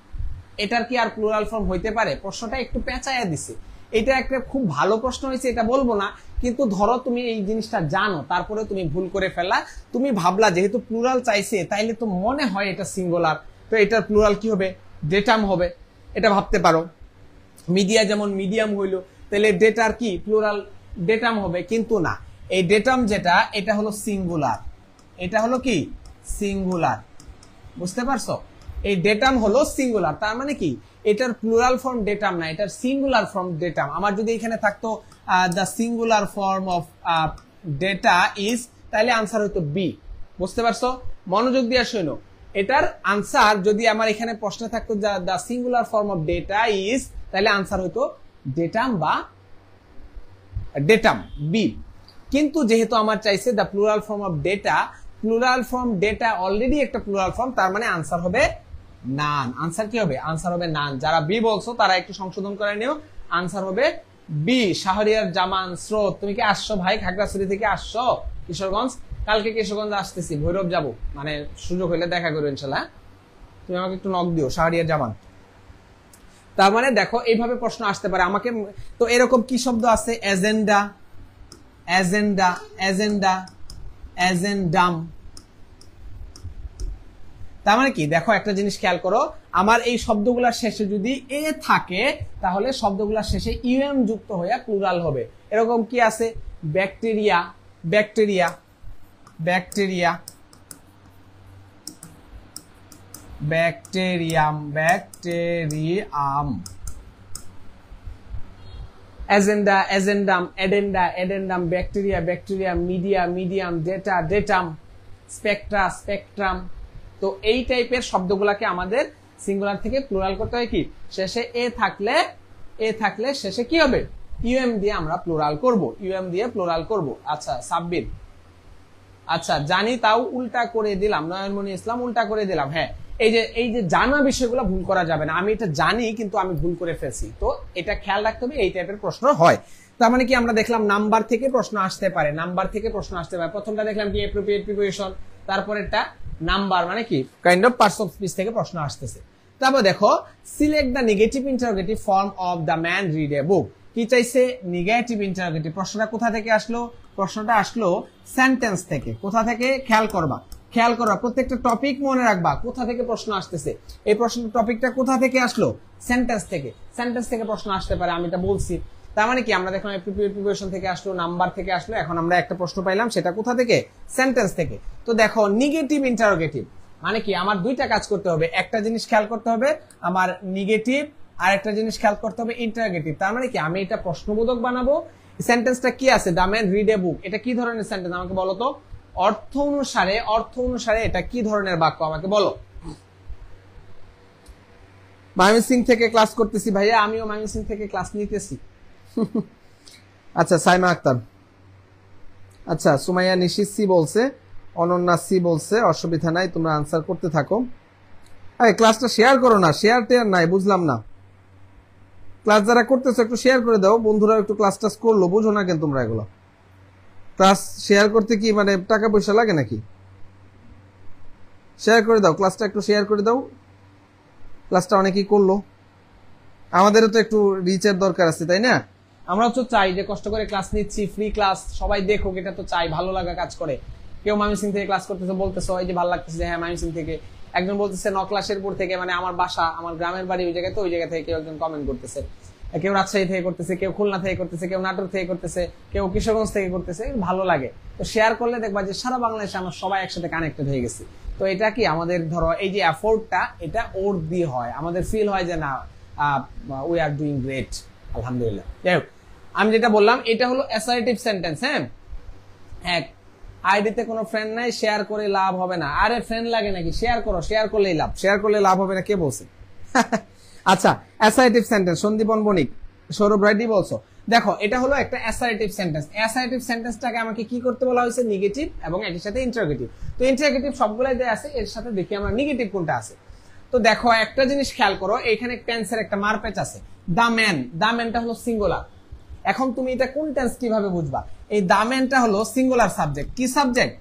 এটার কি আর প্লুরাল ফর্ম হইতে পারে? প্রশ্নটা একটু পেঁচাইয়া দিছে। এটা একটা খুব ভালো প্রশ্ন হয়েছে, এটা বলবো না, কিন্তু ধরো তুমি এই জিনিসটা জানো, তারপরে তুমি ভুল করে ফেলা। তুমি ভাবলা যেহেতু প্লুরাল চাইছে তাইলে তো মনে হয় এটা সিঙ্গুলার, তো এটার প্লুরাল কি হবে? ডেটাম হবে, এটা ভাবতে পারো। মিডিয়া যেমন মিডিয়াম হইলো, তাহলে ডেটার কি প্লুরাল? ডেটাম হবে, কিন্তু না, এই ডেটাম যেটা এটা হলো সিঙ্গুলার, এটা হলো কি সিঙ্গুলার, বুঝতে পারছো? এই ডেটাম হলো সিঙ্গুলার, তার মানে কি এটার প্লুরাল ফর্ম ডেটাম না, এটার সিঙ্গুলার ফর্ম ডেটাম। আমার যদি এখানে থাকতো the singular form of data is, তাহলে আনসার হইতো বি। বুঝতে পারছো? মনোযোগ দিয়ে শোনো, এটার আনসার যদি আমার এখানে প্রশ্নে থাকতো the singular form of data is, তাহলে আনসার হইতো ডেটাম বা ডেটাম, বি। কিন্তু যেহেতু আমার চাইছে the plural form of data, plural form data already একটা প্লুরাল ফর্ম, তার মানে আনসার হবে নান। আনসার কি হবে? আনসার হবে নান। যারা বি বলছো তারা একটু সংশোধন করে নিও, আনসার হবে বি। শাহরিয়ার জামান স্রোত, তুমি কি আসছো ভাই? খাগড়াছড়ি থেকে আসছো কিশোরগঞ্জ? কালকে কিশোরগঞ্জ আসতেছি, ভৈরব যাব, মানে সুযোগ হইলে দেখা করবো ইনশাল্লাহ। তুমি আমাকে একটু নক দিও, শাহরিয়ার জামান। তার মানে দেখো এইভাবে প্রশ্ন আসতে পারে আমাকে। তো এরকম কি শব্দ আছে? Agenda, agenda, agenda, agendum. তার মানে কি দেখো একটা জিনিস খেয়াল করো, আমার এই শব্দগুলোর শেষে যদি এ থাকে তাহলে শব্দগুলোর শেষে ইউএম যুক্ত হয়ে প্লুরাল হবে। এরকম কি আছে? Bacteria, bacteria, bacteria, bacterium, addendum, bacteria, medium, datum, spectrum. তো এই টাইপের শব্দগুলাকে আমাদের সিঙ্গুলার থেকে প্লুরাল করতে হয় কি, শেষে এ থাকলে শেষে কি হবে, ইউএম দিয়ে আমরা প্লুরাল করব। আচ্ছা সাব্বির, আচ্ছা জানি তাও উল্টা করে দিলাম, নয়নমণি ইসলাম উল্টা করে দিলাম। হ্যাঁ, এই যে জানা বিষয়গুলো ভুল করা যাবে না। আমি এটা জানি কিন্তু আমি ভুল করে ফেলছি, তো এটা খেয়াল রাখতে হবে। এই টাইপের প্রশ্ন হয়। তার মানে কি আমরা দেখলাম নাম্বার থেকে প্রশ্ন আসতে পারে, প্রথমটা দেখলাম কি অ্যাপ্রোপ্রিয়েট প্রিপোজিশন, তারপরেরটা নাম্বার মানে কি kind of parts of speech থেকে প্রশ্ন আসতেছে। তারপর দেখো select the negative interrogative form of the man read a book. কি চাইছে, নেগেটিভ ইন্টারোগেটিভ। প্রশ্নটা কোথা থেকে আসলো, প্রশ্নটা আসলো সেন্টেন্স থেকে। কোথা থেকে খেয়াল করবা, প্রত্যেকটা টপিক মনে রাখবা কোথা থেকে প্রশ্ন আসতেছে। এই প্রশ্নের টপিকটা কোথা থেকে আসলো, সেন্টেন্স থেকে প্রশ্ন আসতে পারে, আমি এটা বলছি। তার মানে কি আমরা দেখলাম প্রিপারেশন থেকে আসলো, নাম্বার থেকে আসলো, এখন আমরা একটা প্রশ্ন পাইলাম, সেটা কোথা থেকে, সেন্টেন্স থেকে। তো দেখো নেগেটিভ ইন্টারোগেটিভ মানে কি আমার দুইটা কাজ করতে হবে, একটা জিনিস খেয়াল করতে হবে আমার নেগেটিভ, আর একটা জিনিস খেয়াল করতে হবে ইন্টারোগেটিভ। তার মানে কি আমি এটা প্রশ্নবোধক বানাবো। সেন্টেন্সটা কি আছে, দ্য ম্যান রিড এ বুক, এটা কি ধরনের সেন্টেন্স আমাকে বলো তো, অর্থ অনুসারে এটা কি ধরনের বাক্য আমাকে বলো। ময়মনসিংহ থেকে ক্লাস করতেছি ভাইয়া, আমিও ময়মনসিংহ থেকে ক্লাস নিতেছি। আচ্ছা সাইমা আক্তার, আচ্ছা সুমাইয়া নিশিত সি বলছে, অনন্যা সি বলছে, অসুবিধা নাই, তোমরা আনসার করতে থাকো। আরে ক্লাসটা শেয়ার করো না, শেয়ার নাই, বুঝলাম না। ক্লাস যারা করতেছো একটু শেয়ার করে দাও, বন্ধুরা একটু ক্লাস টাস করলো, বুঝো না কেন তোমরা এগুলো। ক্লাস শেয়ার করতে কি মানে টাকা পয়সা লাগে নাকি? শেয়ার করে দাও, ক্লাসটা একটু শেয়ার করে দাও। ক্লাসটা অনেকেই করলো, আমাদেরও তো একটু রিচের দরকার আছে, তাই না? আমরাও তো চাই যে কষ্ট করে ক্লাস নিচ্ছি, ফ্রি ক্লাস, সবাই দেখুক, এটা তো চাই, ভালো লাগা কাজ করে। কেউ ময়মনসিংহ থেকে ক্লাস করতেছে, বলতেছে এই যে ভালো লাগতেছে, হ্যাঁ ময়মনসিংহ থেকে। একজন বলতেছে নকলাশেরপুর থেকে, মানে আমার বাসা, আমার গ্রামের বাড়ি ওই জায়গায়, তো ওই জায়গা থেকে কেউ একজন কমেন্ট করতেছে। কেউ রাজশাহী থেকে করতেছে, কেউ খুলনা থেকে করতেছে, কেউ নাটোর থেকে করতেছে, কেউ কিশোরগঞ্জ থেকে করতেছে, ভালো লাগে। তো শেয়ার করলে দেখবা যে সারা বাংলাদেশে আমরা সবাই একসাথে কানেক্টেড হয়ে গেছি। তো এটা কি আমাদের ধরো এই যে এফোর্টটা, এটা ওর দিয়ে হয়, আমাদের ফিল হয় যে না উই আর ডুইং গ্রেট, আলহামদুলিল্লাহ। যাই হোক, আমি যেটা বললাম এটা হলো অ্যাসার্টিভ সেন্টেন্স। হ্যাঁ, এক আইডিতে কোনো ফ্রেন্ড নাই, শেয়ার করে লাভ হবে না। আরে ফ্রেন্ড লাগে নাকি, শেয়ার করো, শেয়ার করলেই লাভ, শেয়ার করলে লাভ হবে না কে বলছে? আচ্ছা অ্যাসার্টিভ সেন্টেন্স, সন্দীপন বণিক, সৌরভ রাইডি বলছো। দেখো এটা হলো একটা অ্যাসার্টিভ সেন্টেন্স। অ্যাসার্টিভ সেন্টেন্সটাকে আমাকে কি করতে বলা হয়েছে, নেগেটিভ এবং এর সাথে ইন্টারোগেটিভ। তো ইন্টারোগেটিভ সবগুলাই দেয়া আছে, এর সাথে দেখি আমরা নেগেটিভ কোনটা আছে। তো দেখো একটা জিনিস খেয়াল করো, এখানে টেন্সের একটা মারপ্যাচ আছে। দা ম্যানটা হলো সিঙ্গুলার। এখন তুমি এটা কোন টেন্স কিভাবে বুঝবা? এই দা ম্যানটা হলো সিঙ্গুলার সাবজেক্ট। কি সাবজেক্ট?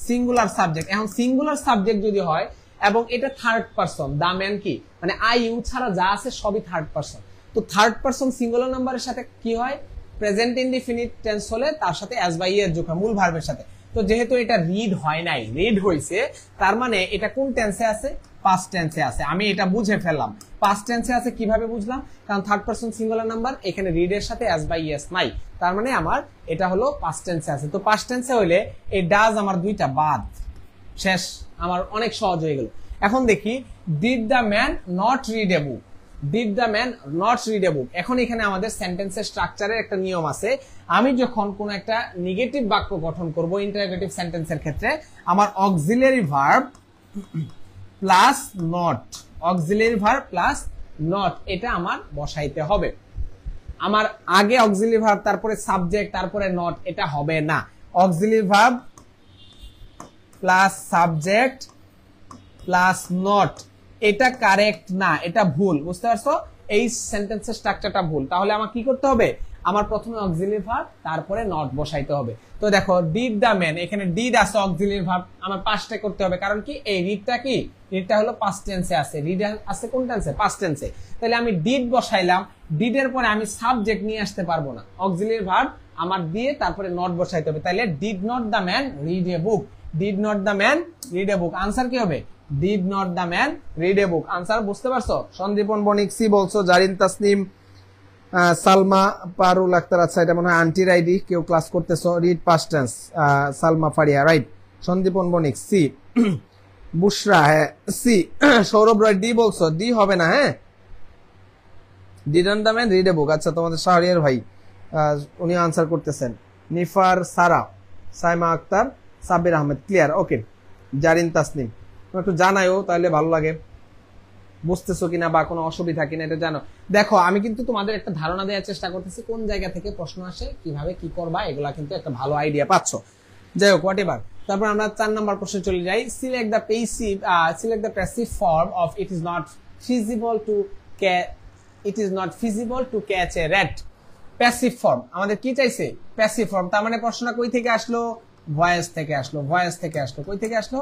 Singular subject. এখন সিঙ্গুলার সাবজেক্ট যদি হয় এবং এটা থার্ড পারসন, দা ম্যান কি মানে আই ইউ ছাড়া যা আছে সবই থার্ড পারসন। তো থার্ড পারসন সিঙ্গুলার নাম্বারের সাথে কি হয়, প্রেজেন্ট ইনডিফিনিট টেন্স হলে তার সাথে এস বাই এর যোগ হয় মূল ভার্বের সাথে। তো যেহেতু এটা রিড হয় নাই, রিড হয়েছে, তার মানে এটা কোন টেন্সে আছে, পাস্ট টেন্সে আছে। আমি এটা বুঝে ফেললাম পাস্ট টেন্সে আছে। কিভাবে বুঝলাম? কারণ থার্ড পারসন সিঙ্গুলার নাম্বার, এখানে রিড এর সাথে এস বাই এস নাই, তার মানে আমার এটা হলো পাস্ট টেন্সে আছে। তো পাস্ট টেন্সে হইলে এই ডাজ আমার দুইটা বাদ, শেষ, আমার অনেক সহজ হয়ে গেল। এখন দেখি did the man not read a book, did the man not read a book. এখন এখানে আমাদের সেন্টেন্সের স্ট্রাকচারের একটা নিয়ম আছে। আমি যখন কোন একটা নেগেটিভ বাক্য গঠন করব ইন্টারোগেটিভ সেন্টেন্সের ক্ষেত্রে, আমার auxiliary verb plus not, auxiliary verb plus not এটা আমার বসাইতে হবে। আমার আগে অক্সিলারি ভার্ব তারপরে সাবজেক্ট তারপরে নট, এটা হবে না। Auxiliary verb plus subject plus not, এটা কারেক্ট না, এটা ভুল। বুঝতে পারছো? এই সেন্টেন্সের স্ট্রাকচারটা ভুল। তাহলে আমার কি করতে হবে? আমার প্রথমে অক্সিলারি ভার্ব তারপরে নট বসাইতে হবে। তো দেখো ডিড দ্য ম্যান, এখানে ডিড আছে অক্সিলারি ভার্ব, আমার পাস্টে করতে হবে। কারণ কি এই রিডটা কি, রিডটা হলো পাস্ট টেন্সে আছে, রিড আছে কোন টেন্সে, পাস্ট টেন্সে। তাহলে আমি ডিড বসাইলাম, ডিডের পরে আমি সাবজেক্ট নিয়ে আসতে পারবো না, অক্সিলারি ভার্ব আমার দিয়ে তারপরে নট বসাইতে হবে। তাহলে did not the man read a book, did not the man read a book. Answer কি হবে? Did not the man read a book. Answer বুঝতে পারছো? সন্দীপন বণিক সি বলছো, জারিন তাসনিম, সালমা পারুল আক্তার, আচ্ছা এটা মনে হয় আন্টির আইডি, কেউ ক্লাস করতেছো, read past tense, Salma Faria, right. Sandipan Banik C. Bushra হ্যাঁ সি। সৌরভ রয় ডি বলছো, ডি হবে না। হ্যাঁ ডিডন দামেন রিড এ বুক। আচ্ছা তোমাদের শাহরিয়ার ভাই উনি আনসার করতেছেন। নিফার সারা, সাইমা আক্তার, সাব্বির আহমেদ ক্লিয়ার। ওকে জারিন তাসনিম একটু জানায়ও তাহলে ভালো লাগে, বুঝতেছো কিনা বা কোনো অসুবিধা কিনা এটা জানো। দেখো আমি কিন্তু তোমাদের একটা ধারণা দেওয়ার চেষ্টা করতেছি কোন জায়গা থেকে প্রশ্ন আসে, কিভাবে কি করবা, এগুলা কিন্তু একটা ভালো আইডিয়া পাচ্ছ। যাই হোক হোয়াট এভার। তারপর আমরা 4 নম্বর প্রশ্নে চলে যাই। Select the passive form of it is not feasible to catch a rat. Passive form আমাদের কি চাইছে? Passive form. তার মানে প্রশ্নটা কই থেকে আসলো? ভয়েস থেকে আসলো। ভয়েস থেকে আসলো। কই থেকে আসলো?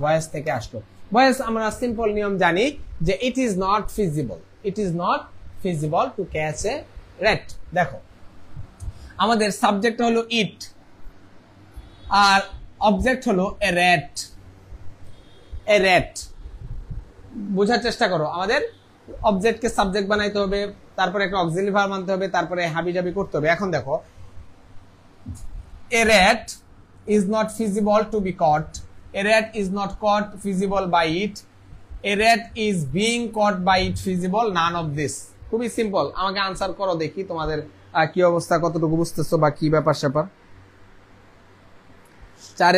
ভয়েস থেকে আসলো। ভয়েস আমরা সিম্পল নিয়ম জানি যে it is not feasible to catch a rat. দেখো আমাদের সাবজেক্ট হলো ইট আর অবজেক্ট হলো এ র্যাট। বোঝার চেষ্টা করো, আমাদের অবজেক্টকে সাবজেক্ট বানাইতে হবে, তারপরে একটা অক্সিলারি ভার্ব আনতে হবে, তারপরে হাবিজাবি করতে হবে। এখন দেখো a rat is not feasible to be caught, a rat is not caught feasible by it, a rat is being caught by it feasible, none of this। খুবই সিম্পল, আমাকে আনসার করো দেখি তোমাদের কি অবস্থা, কতটুকু বুঝতেছো বা কি ব্যাপার স্যাপার। 4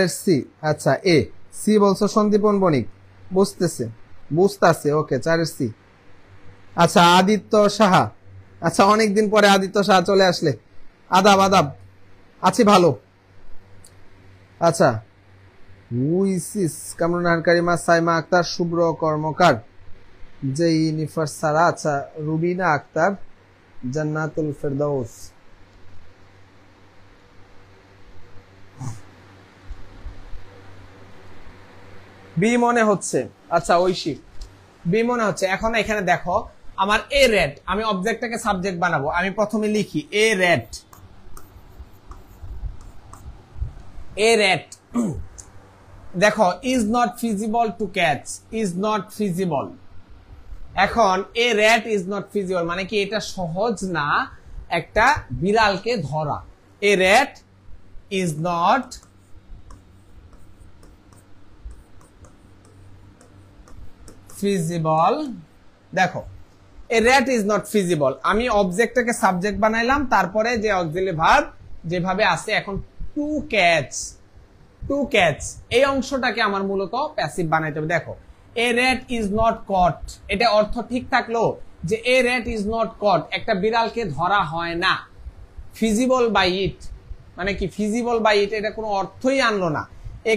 এর সি। আচ্ছা এ সি বলছো সন্দীপন বণিক, বুঝতেছে। ওকে 4 এর সি। আচ্ছা আদিত্য সাহা, আচ্ছা অনেকদিন পরে আদিত্য সাহা চলে আসলে, আদাব আছি ভালো। আচ্ছা উইসিস কামরুন কারিমা, সাইমা আক্তার, শুভ্র কর্মকার, জেই নিফার সারা, আচ্ছা রুবিনা আক্তার, জান্নাতুল ফেরদাউস। বি মনে হচ্ছে। আচ্ছা ঐশী বি মনে হচ্ছে। এখন এখানে দেখো আমার এ রেট, আমি অবজেক্টটাকে সাবজেক্ট বানাবো, আমি প্রথমে লিখি এ রেট। দেখো is not feasible to catch, is not feasible. এখন a rate is not feasible মানে কি এটা সহজ না একটা বিড়ালকে ধরা। A rate is not feasible. দেখো এ র্যাট ইজ নট ফিজিবল, আমি অবজেক্টটাকে সাবজেক্ট বানাইলাম, তারপরে যে অক্সিলারি ভার্ব যেভাবে আছে, এখন টু ক্যাচ এই অংশটাকে আমার মূলত প্যাসিভ বানাইতে হবে। দেখো এ র্যাট ইজ নট কট, এটা অর্থ ঠিক থাকলো যে এ র্যাট ইজ নট কট, একটা বিড়ালকে ধরা হয় না। ফিজিবল বাই ইট মানে কি? ফিজিবল বাই ইট এটা কোনো অর্থই আনলো না। A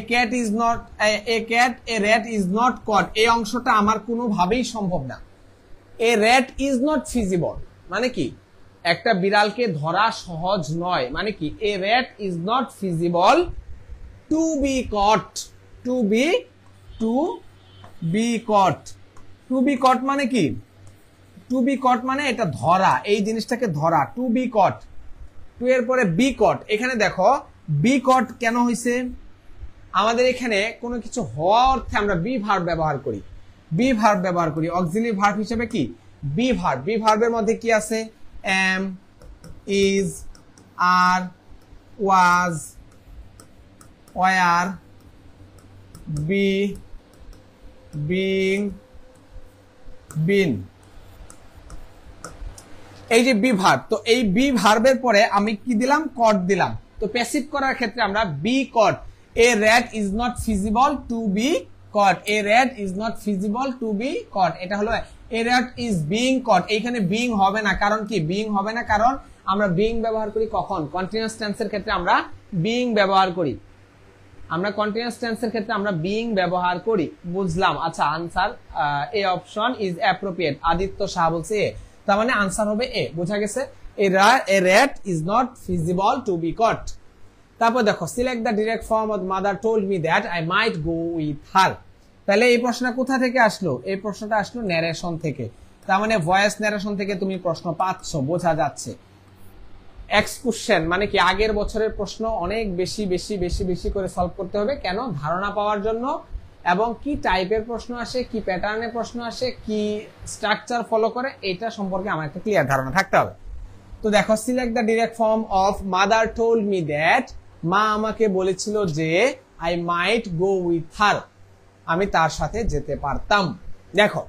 rat is not caught এই অংশটা আমার কোনোভাবেই সম্ভব না। A rat is not feasible মানে কি একটা বিড়ালকে ধরা সহজ নয়, মানে কি a rat is not feasible to be caught. To be caught মানে কি? টু বি কট মানে এটা ধরা, এই জিনিসটাকে ধরা। টু বি কট, টু এর পরে বি কট। এখানে দেখো বি কট কেন হয়েছে? আমাদের এখানে কোনো কিছু হওয়া অর্থে আমরা বি ভার্ব ব্যবহার করি। অক্সিলারি ভার্ব হিসেবে কি? Be verb. বি ভার্বের মধ্যে কি আছে? Am, is, are, was, were, be, being, been. এই যে বি ভার্ব, তো এই বি ভার্বের পরে আমি কি দিলাম? কট দিলাম। তো প্যাসিভ করার ক্ষেত্রে আমরা be caught. A rat is not feasible to be caught. A rat is not feasible to be caught. এটা হলো a rat is being caught. এইখানে being হবে না, কারণ কি? being হবে না কারণ আমরা being ব্যবহার করি কখন? কন্টিনিউয়াস টেন্সের ক্ষেত্রে আমরা being ব্যবহার করি। ব্যবহার করি। বুঝলাম। আচ্ছা answer A option is appropriate. Aditya Shah বলছে এ, তার মানে আনসার হবে এ। বোঝা গেছে? a rat is not feasible to be caught। তারপর দেখো select the direct form of mother told me that I might go with her. তাহলে এই প্রশ্নটা কোথা থেকে আসলো? এই প্রশ্নটা আসলো ন্যারেশন থেকে। তার মানে ভয়েস ন্যারেশন থেকে তুমি প্রশ্ন পাচ্ছ, বোঝা যাচ্ছে। এক্স কোশ্চেন মানে কি? আগের বছরের প্রশ্ন অনেক বেশি করে সলভ করতে হবে। কেন? ধারণা পাওয়ার জন্য, এবং কি টাইপের প্রশ্ন আসে, কি প্যাটার্নের প্রশ্ন আসে, কি স্ট্রাকচার ফলো করে, এটা সম্পর্কে আমার একটা ক্লিয়ার ধারণা থাকতে হবে। তো দেখো select the direct form of mother told me that মা আমাকে বলেছিল যে I might go with her, আমি তার সাথে যেতে পারতাম। দেখো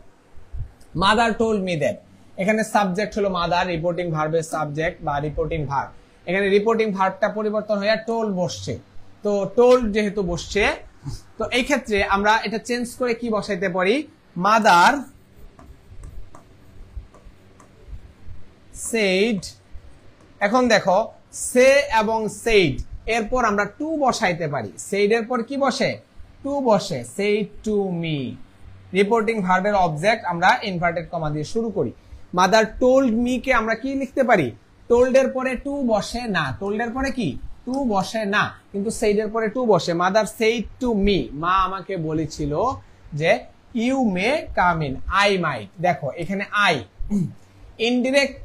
মাদার টোল্ড মি দ্যাট, এখানে সাবজেক্ট হলো মাদার, রিপোর্টিং ভার্বের সাবজেক্ট বা রিপোর্টিং ভার্ব। এখানে রিপোর্টিং ভার্বটা পরিবর্তন হয়ে টোল্ড বসছে, তো টোল্ড যেহেতু বসছে তো এই ক্ষেত্রে আমরা এটা চেঞ্জ করে কি বসাইতে পারি, মাদার সেইড। এখন দেখো সে এবং সেইড এরপর আমরা টু বসাইতে পারি, সেইড এর পর কি বসে, টু বসে, সেইড টু মি। রিপোর্টিং ভার্বের অবজেক্ট আমরা ইনভার্টেড কমা দিয়ে শুরু করি। মাদার টোল্ড মি কে আমরা কি লিখতে পারি, টোল্ড এর পরে টু বসে না, টোল্ড এর পরে কি টু বসে না, কিন্তু সেইড এর পরে টু বসে। মাদার সেইড টু মি, মা আমাকে বলেছিল যে you may come in, I might. দেখো এখানে আই ইনডিরেক্ট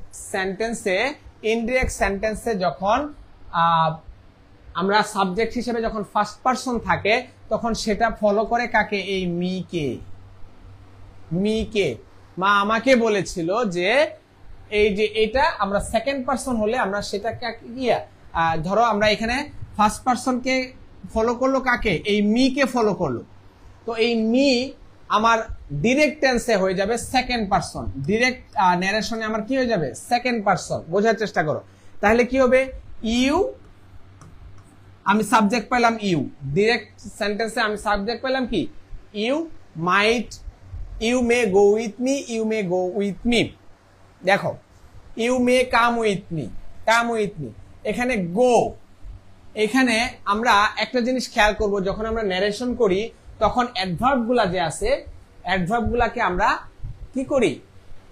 সেন্টেন্সে যখন আমরা সাবজেক্ট হিসেবে যখন ফার্স্ট পারসন থাকে তখন সেটা ফলো করে কাকে, এই মি কে। মা আমাকে বলেছিল যে এই যে এটা আমরা সেকেন্ড পারসন হলে আমরা সেটাকে ধরো আমরা এখানে ফার্স্ট পারসনকে ফলো করলো কাকে, এই মি কে ফলো করলো, তো এই মি আমার ডিরেক্ট টেন্সে হয়ে যাবে সেকেন্ড পারসন, ডিরেক্ট ন্যারেশনে আমার কি হয়ে যাবে সেকেন্ড পারসন। বোঝার চেষ্টা করো, তাহলে কি হবে, ইউ, আমি সাবজেক্ট পেলাম ইউ, ডিরেক্ট সেন্টেন্সে আমি সাবজেক্ট পেলাম কি you might, you may go with me, you may go with me. দেখো you may come with me, এখানে গো, এখানে আমরা একটা জিনিস খেয়াল করব, যখন আমরা ন্যারেশন করি তখন অ্যাডভার্ব গুলা যে আছে, অ্যাডভার্ব গুলাকে আমরা কি করি,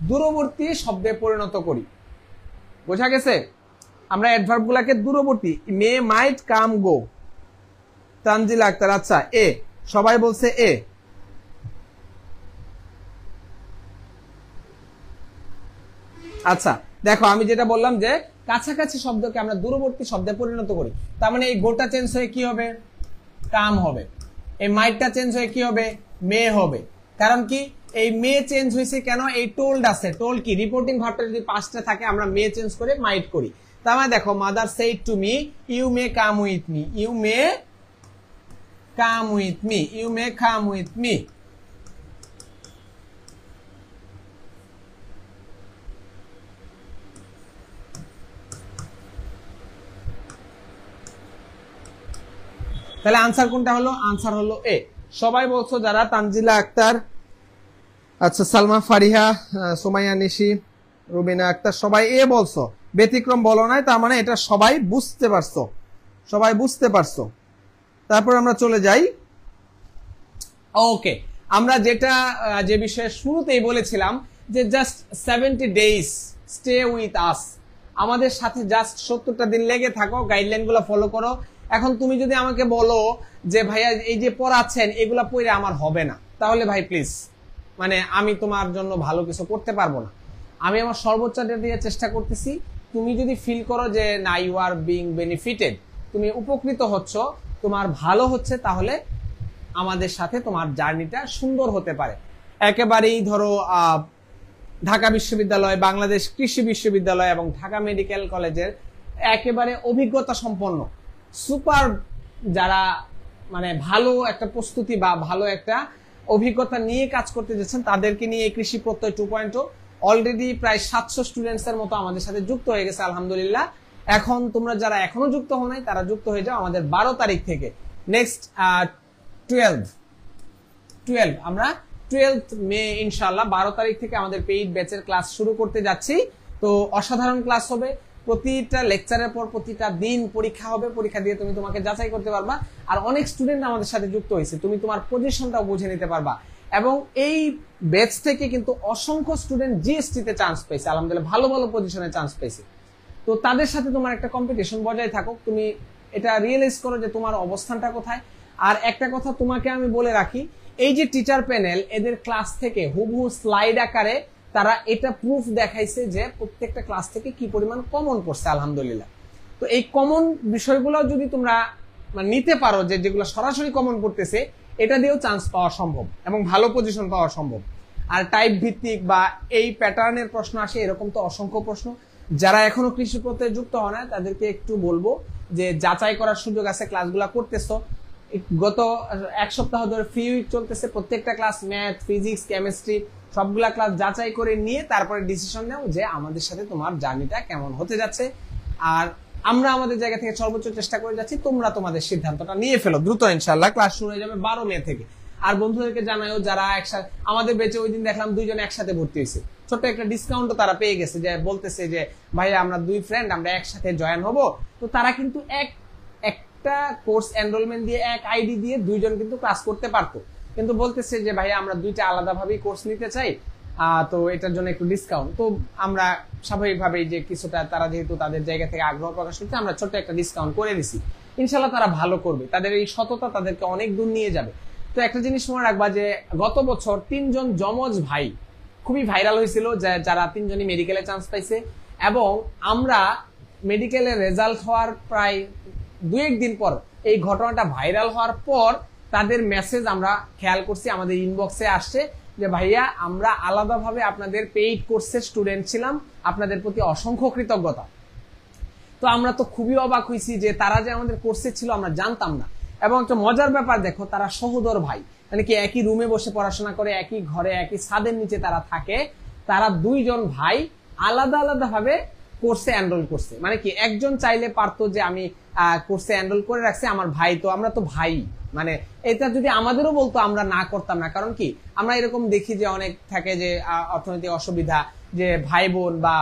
দূরবর্তী শব্দে পরিণত করি। বোঝা গেছে, আমরা অ্যাডভার্ব গুলাকে দূরবর্তী, মে মাইট কাম গো। তানজিলা আক্তার, আচ্ছা এ, সবাই বলছে এ। আচ্ছা দেখো আমি যেটা বললাম যে কাছাকাছি শব্দকে আমরা দূরবর্তী শব্দে পরিণত করি, তার মানে এই গোটা চেঞ্জ হয়ে কি হবে, কাম হবে। এই মাইটটা চেঞ্জ হয়ে কি হবে, মে হবে। কারণ কি, এই মে চেঞ্জ হয়েছে কেন, এই টোল্ড আছে, টোল্ড কি রিপোর্টিং ভার্বটা যদি পাস্টে থাকে আমরা মে চেঞ্জ করে মাইট করি। তার মানে দেখো mother said to me you may come with me, you may come with me, you may come with me. তাহলে আনসার কোনটা হলো, আনসার হলো এ। সবাই বলছো যারা, তানজিলা আক্তার, আচ্ছা সালমা ফারিহা, সুমাইয়া নিশি, রুবিনা আক্তার, সবাই এ বলছো, ব্যতিক্রম বলো নাই, তার মানে এটা সবাই বুঝতে পারছো। তারপর আমরা চলে যাই, ওকে, আমরা যেটা যে বিষয়ে শুরুতেই বলেছিলাম যে just 70 days stay with us, আমাদের সাথে জাস্ট 70টা দিন লেগে থাকো, গাইডলাইন গুলো ফলো করো। এখন তুমি যদি আমাকে বলো যে ভাইয়া এই যে পড়াচ্ছেন এগুলা পড়ে আমার হবে না, তাহলে ভাই প্লিজ, মানে আমি তোমার জন্য ভালো কিছু করতে পারবো না। আমি আমার সর্বোচ্চটা দিয়ে চেষ্টা করতেছি, তুমি যদি ফিল করো যে না ইউ আর বিং বেনিফিটেড, তুমি উপকৃত হচ্ছ, তোমার ভালো হচ্ছে, তাহলে আমাদের সাথে তোমার জার্নিটা সুন্দর হতে পারে। একেবারেই ধরো ঢাকা বিশ্ববিদ্যালয়, বাংলাদেশ কৃষি বিশ্ববিদ্যালয় এবং ঢাকা মেডিকেল কলেজের একেবারে অভিজ্ঞতা সম্পন্ন সুপার যারা মানে ভালো একটা প্রস্তুতি বা ভালো একটা অভিজ্ঞতা নিয়ে কাজ করতে যাচ্ছেন, তাদেরকে নিয়ে কৃষি প্রত্যয় 2.0 অলরেডি প্রায় 700 স্টুডেন্টস এর মতো আমাদের সাথে যুক্ত হয়ে গেছে আলহামদুলিল্লাহ। এখন তোমরা যারা এখনো যুক্ত হও নাই তারা যুক্ত হয়ে যাও আমাদের 12 তারিখ থেকে। নেক্সট 12 আমরা 12th মে ইনশাআল্লাহ 12 তারিখ থেকে আমাদের পেইড ব্যাচের ক্লাস শুরু করতে যাচ্ছি। তো অসাধারণ ক্লাস হবে, প্রতিটা লেকচারের পর প্রতিটা দিন পরীক্ষা হবে, পরীক্ষা দিয়ে তুমি তোমাকে যাচাই করতে পারবা। আর অনেক স্টুডেন্ট আমাদের সাথে যুক্ত হয়েছে, তুমি তোমার পজিশনটাও বুঝে নিতে পারবা। এবং এই ব্যাচ থেকে কিন্তু অসংখ্য স্টুডেন্ট জিএসটি তে চান্স পেয়েছে আলহামদুলিল্লাহ, ভালো ভালো পজিশনে চান্স পেয়েছে। তো তাদের সাথে তোমার একটা কম্পিটিশন বজায় থাকুক, তুমি এটা রিয়েলাইজ করো যে তোমার অবস্থানটা কোথায়। আর একটা কথা তোমাকে আমি বলে রাখি, এই যে টিচার প্যানেল এদের ক্লাস থেকে হুবহু স্লাইড আকারে তারা এটা প্রুফ দেখাইছে যে প্রত্যেকটা ক্লাস থেকে কি পরিমাণ কমন পড়ছে আলহামদুলিল্লাহ। তো এই কমন বিষয়গুলো যদি তোমরা নিতে পারো, যে যেগুলো সরাসরি কমন পড়তেছে, এটা দিয়েও চান্স পাওয়া সম্ভব এবং ভালো পজিশন পাওয়া সম্ভব। আর টাইপ ভিত্তিক বা এই প্যাটার্নের প্রশ্ন আসে এরকম তো অসংখ্য প্রশ্ন। যারা এখনো কৃষি প্রত্যয়ে যুক্ত হয় না তাদেরকে একটু বলবো যে যাচাই করার সুযোগ আছে, ক্লাসগুলো করতেছো। গত 1 সপ্তাহ ধরে ফ্রি উইক চলতেছে, প্রত্যেকটা ক্লাস ম্যাথ, ফিজিক্স, কেমিস্ট্রি সবগুলা ক্লাস যাচাই করে নিয়ে তারপরে ডিসিশন নাও যে আমাদের সাথে তোমার জার্নিটা কেমন হতে যাচ্ছে। আর আমরা আমাদের জায়গা থেকে সর্বোচ্চ চেষ্টা করে যাচ্ছি, তোমরা তোমাদের সিদ্ধান্তটা নিয়ে ফেলো দ্রুত। ইনশাআল্লাহ ক্লাস শুরু হয়ে যাবে 12 মে থেকে। আর বন্ধুদেরকে জানাও যারা একসাথে আমাদের বেঁচে, ওই দিন দেখলাম 2 জন একসাথে ভর্তি হয়েছে, ছোট্ট একটা ডিসকাউন্টও তারা পেয়ে গেছে, যে বলতেছে যে ভাই আমরা 2 ফ্রেন্ড আমরা একসাথে জয়েন হব। তো তারা কিন্তু একটা কোর্স এনরোলমেন্ট দিয়ে এক আইডি দিয়ে 2 জন কিন্তু ক্লাস করতে পারতো, কিন্তু বলতেছে যে ভাই আমরা 2টা আলাদাভাবেই কোর্স নিতে চাই, তো এটার জন্য একটু ডিসকাউন্ট। তো আমরা স্বাভাবিকভাবেই যে কিছুটা তারা যেহেতু তাদের জায়গা থেকে আগ্রহ প্রকাশ করছে, আমরা ছোট্ট একটা ডিসকাউন্ট করে দিছি। ইনশাল্লাহ তারা ভালো করবে, তাদের এই সততা তাদেরকে অনেক দূর নিয়ে যাবে। তো একটা জিনিস মনে রাখবা যে গত বছর 3 জন যমজ ভাই খুবই ভাইরাল হয়েছিল, যারা 3 জনই মেডিকেলে চান্স পাইছে, এবং আমরা মেডিকেলের রেজাল্ট হওয়ার প্রায় 2-1 দিন পর, এই ঘটনাটা ভাইরাল হওয়ার পর তাদের মেসেজ আমরা খেয়াল করছি, আমাদের ইনবক্সে আসছে যে ভাইয়া আমরা আলাদাভাবে আপনাদের পেইড কোর্সের স্টুডেন্ট ছিলাম, আপনাদের প্রতি অসংখ্য কৃতজ্ঞতা। তো আমরা তো খুবই অবাক হয়েছি যে তারা যে আমাদের কোর্সে ছিল আমরা জানতাম না। এবং একটা মজার ব্যাপার দেখো, তারা সহোদর ভাই, মানে কি একই রুমে বসে পড়াশোনা করে, একই ঘরে একই ছাদের নিচে তারা থাকে। তারা 2 জন ভাই আলাদা আলাদা ভাবে কোর্সে এনরোল করছে, মানে কি একজন চাইলে পারতো যে আমি কোর্সে এনরোল করে রাখছি আমার ভাই, তো আমরা তো ভাই, মানে এটা যদি আমাদেরও বলতো আমরা না করতাম না। কারণ কি আমরা এরকম দেখি যে অনেক থাকে যে অর্থনৈতিক অসুবিধা, যে ভাই বোন বা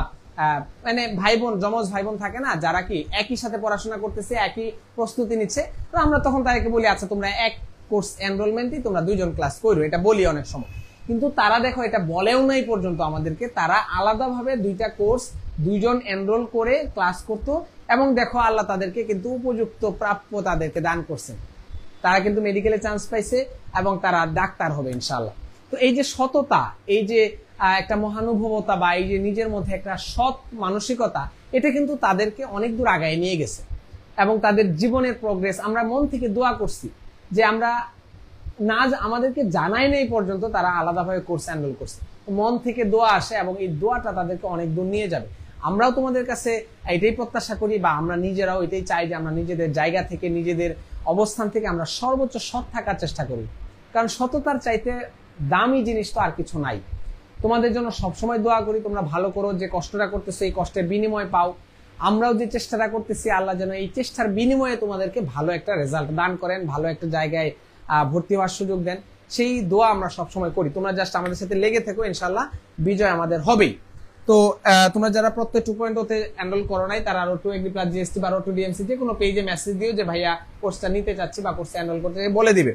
মানে ভাই বোন, যমজ ভাই বোন থাকে না, যারা কি একই সাথে পড়াশোনা করতেছে, একই প্রস্তুতি নিচ্ছে, তো আমরা তখন তাদেরকে বলি আচ্ছা তোমরা এক কোর্স এনরোলমেন্টই তোমরা 2 জন ক্লাস করো, এটা বলি অনেক সময়। কিন্তু তারা দেখো এটা বলেও নাই পর্যন্ত আমাদেরকে, তারা আলাদাভাবে 2টা কোর্স 2 জন এনরোল করে ক্লাস করতো। এবং দেখো আল্লাহ তাদেরকে কিন্তু উপযুক্ত প্রাপ্য তাদেরকে দান করছেন, তারা কিন্তু মেডিকেলে চান্স পাইছে এবং তারা ডাক্তার হবে ইনশাআল্লাহ। তো এই যে সততা, এই যে একটা মহানুভবতা বা এই যে নিজের মধ্যে একটা সৎ মানসিকতা, এটা কিন্তু তাদেরকে অনেক দূর আগায় নিয়ে গেছে এবং তাদের জীবনের প্রোগ্রেস। আমরা মন থেকে দোয়া করছি যে আমরা না, আমাদেরকে জানাই নেই পর্যন্ত তারা আলাদাভাবে কোর্স এনরোল করছে, মন থেকে দোয়া আসে এবং এই দোয়াটা তাদেরকে অনেক দূর নিয়ে যাবে। আমরাও তোমাদের কাছে এটাই প্রত্যাশা করি বা আমরা নিজেরাও এটাই চাই যে আমরা নিজেদের জায়গা থেকে, নিজেদের অবস্থান থেকে আমরা সর্বোচ্চ সৎ থাকার চেষ্টা করি, কারণ সততার চাইতে দামি জিনিস তো আর কিছু নাই। তোমাদের জন্য সবসময় দোয়া করি, তোমরা ভালো করো, যে কষ্টটা করতেছো এই কষ্টের বিনিময় পাও। আমরাও যে চেষ্টাটা করতেছি, আল্লাহ যেন এই চেষ্টার বিনিময়ে তোমাদেরকে ভালো একটা রেজাল্ট দান করেন, ভালো একটা জায়গায় ভর্তি হওয়ার সুযোগ দেন, সেই দোয়া আমরা সবসময় করি। তোমরা জাস্ট আমাদের সাথে লেগে থেকো, ইনশাল্লাহ বিজয় আমাদের হবেই। তো তোমরা যারা প্রত্যেক 2.0 তে এনরোল করো নাই, তারা আরো 2 GST বা 2 DMC যে কোনো পেজে মেসেজ দিও যে ভাইয়া কোর্সটা নিতে চাচ্ছি বা কোর্সে এনরোল করতে বলে দিবে।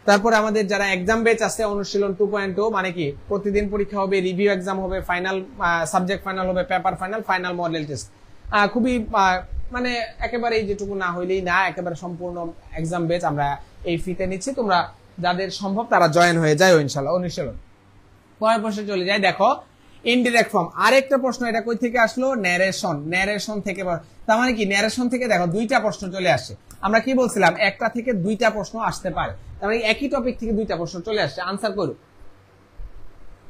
তারপরে আমাদের যারা এক্সাম বেচ আছে, অনুশীলন 2.0, মানে কি প্রতিদিন পরীক্ষা হবে, রিভিউ এক্সাম হবে, ফাইনাল সাবজেক্ট ফাইনাল হবে, paper final, final model test, খুবই মানে একেবারে যেটুকু না হইলেই না, একেবারে সম্পূর্ণ এক্সাম বেচ আমরা এই ফিতে নিচ্ছি। তোমরা যাদের সম্ভব তারা জয়েন হয়ে যায় ইনশাআল্লাহ। অনুশীলন পরের প্রশ্নে চলে যায়। দেখো ইনডিরেক্ট ফর্ম, আরেকটা প্রশ্ন, এটা কই থেকে আসলো? ন্যারেশন থেকে। তার মানে কি ন্যারেশন থেকে দেখো 2টা প্রশ্ন চলে আসে। আমরা কি বলছিলাম, একটা থেকে 2টা প্রশ্ন আসতে পারে, তার মানে একই টপিক থেকে 2টা প্রশ্ন চলে আসছে। আনসার করো।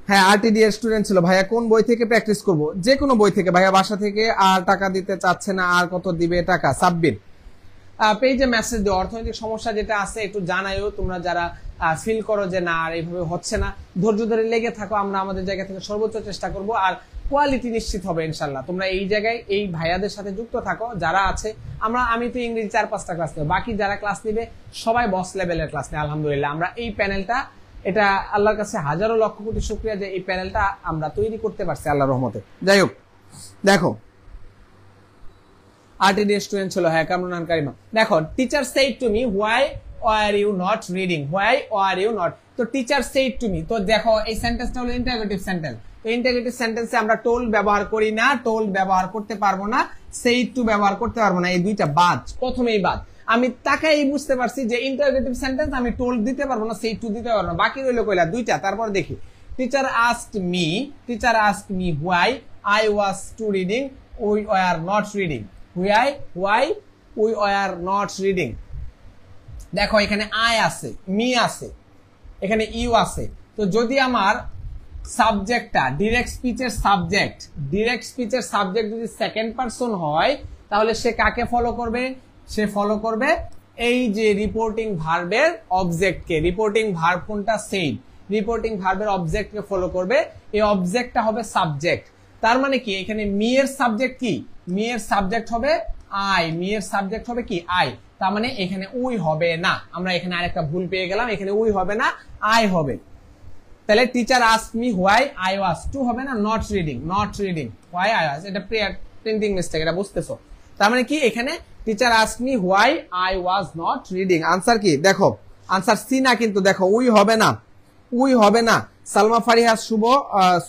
হ্যাঁ, আরটিডি এর স্টুডেন্ট ছিল। ভাইয়া কোন বই থেকে প্র্যাকটিস করব? যে কোনো বই থেকে ভাইয়া, বাসা থেকে আর টাকা দিতে চাচ্ছে না, আর কত দিবে টাকা? সাব্বির পেজে মেসেজ দিও। অর্থনৈতিক সমস্যা যেটা আছে একটু জানাইও, তোমরা যারা ফিল করো যে না আর এইভাবে হচ্ছে না, ধৈর্য ধরে লেগে থাকো, আমরা আমাদের জায়গা থেকে সর্বোচ্চ চেষ্টা করব, আর কোয়ালিটি নিশ্চিত হবে ইনশাল্লাহ। তোমরা এই জায়গায় এই ভাইয়াদের সাথে যুক্ত থাকো যারা আছে। আমি তো ইংরেজি 4-5টা ক্লাস নেব, বাকি যারা ক্লাস নিবে সবাই বস লেভেলের ক্লাস নেয় আলহামদুলিল্লাহ। আমরা এই প্যানেলটা, এটা আল্লাহর কাছে হাজারো লক্ষ কোটি শুকরিয়া যে এই প্যানেলটা আমরা তৈরি করতে পারছি আল্লাহর রহমতে। যাই হোক, দেখো আরটিডি স্টুডেন্ট ছিল, হ্যাঁ কামরুন কারিমা। দেখো teacher said to me why are you not reading, why are you not. তো টিচার সেড টু মি, তো দেখো এই সেন্টেন্সটা হলো ইন্টারোগেটিভ সেন্টেন্স। তো ইন্টারোগেটিভ সেন্টেন্সে আমরা টোল্ড ব্যবহার করি না, টোল্ড ব্যবহার করতে পারবো না, সেড টু ব্যবহার করতে পারবো না, এই 2টা বাদ, প্রথমেই বাদ। আমি তাকাই বুঝতে পারছি যে ইন্টারোগেটিভ সেন্টেন্স আমি টোল্ড দিতে পারবো না, সেড টু দিতে পারবো না, বাকি রইলো কইলা 2টা। তারপর দেখি teacher asked me why I was to reading, we were not reading. Why we were not reading. দেখো এখানে আই আছে, মি আছে, এখানে ইউ আছে। তো যদি আমার সাবজেক্টটা ডিরেক্ট স্পিচের সাবজেক্ট যদি সেকেন্ড পারসন হয়, তাহলে সে কাকে ফলো করবে? সে ফলো করবে এই যে রিপোর্টিং ভার্বের অবজেক্টকে। রিপোর্টিং ভার্ব কোনটা? সেইড। রিপোর্টিং ভার্বের অবজেক্টকে ফলো করবে। এই অবজেক্টটা হবে সাবজেক্ট। তার মানে কি এখানে মি এর সাবজেক্ট কি? মি এর সাবজেক্ট হবে আই। মি এর সাবজেক্ট হবে কি? আই। তার মানে এখানে উই হবে না। আমরা এখানে আরেকটা ভুল পেয়ে গেলাম, এখানে উই হবে না, আই হবে। তাহলে teacher ask me why I was to হবে না, not reading. Not reading why I was, এটা প্রিন্টিং মিস্টেক, এটা বুঝতেছো? তার মানে কি এখানে teacher ask me why I was not reading. Answer কি? দেখো আনসার সি না, কিন্তু দেখো উই হবে না, উই হবে না। সালমা ফারিহা শুভ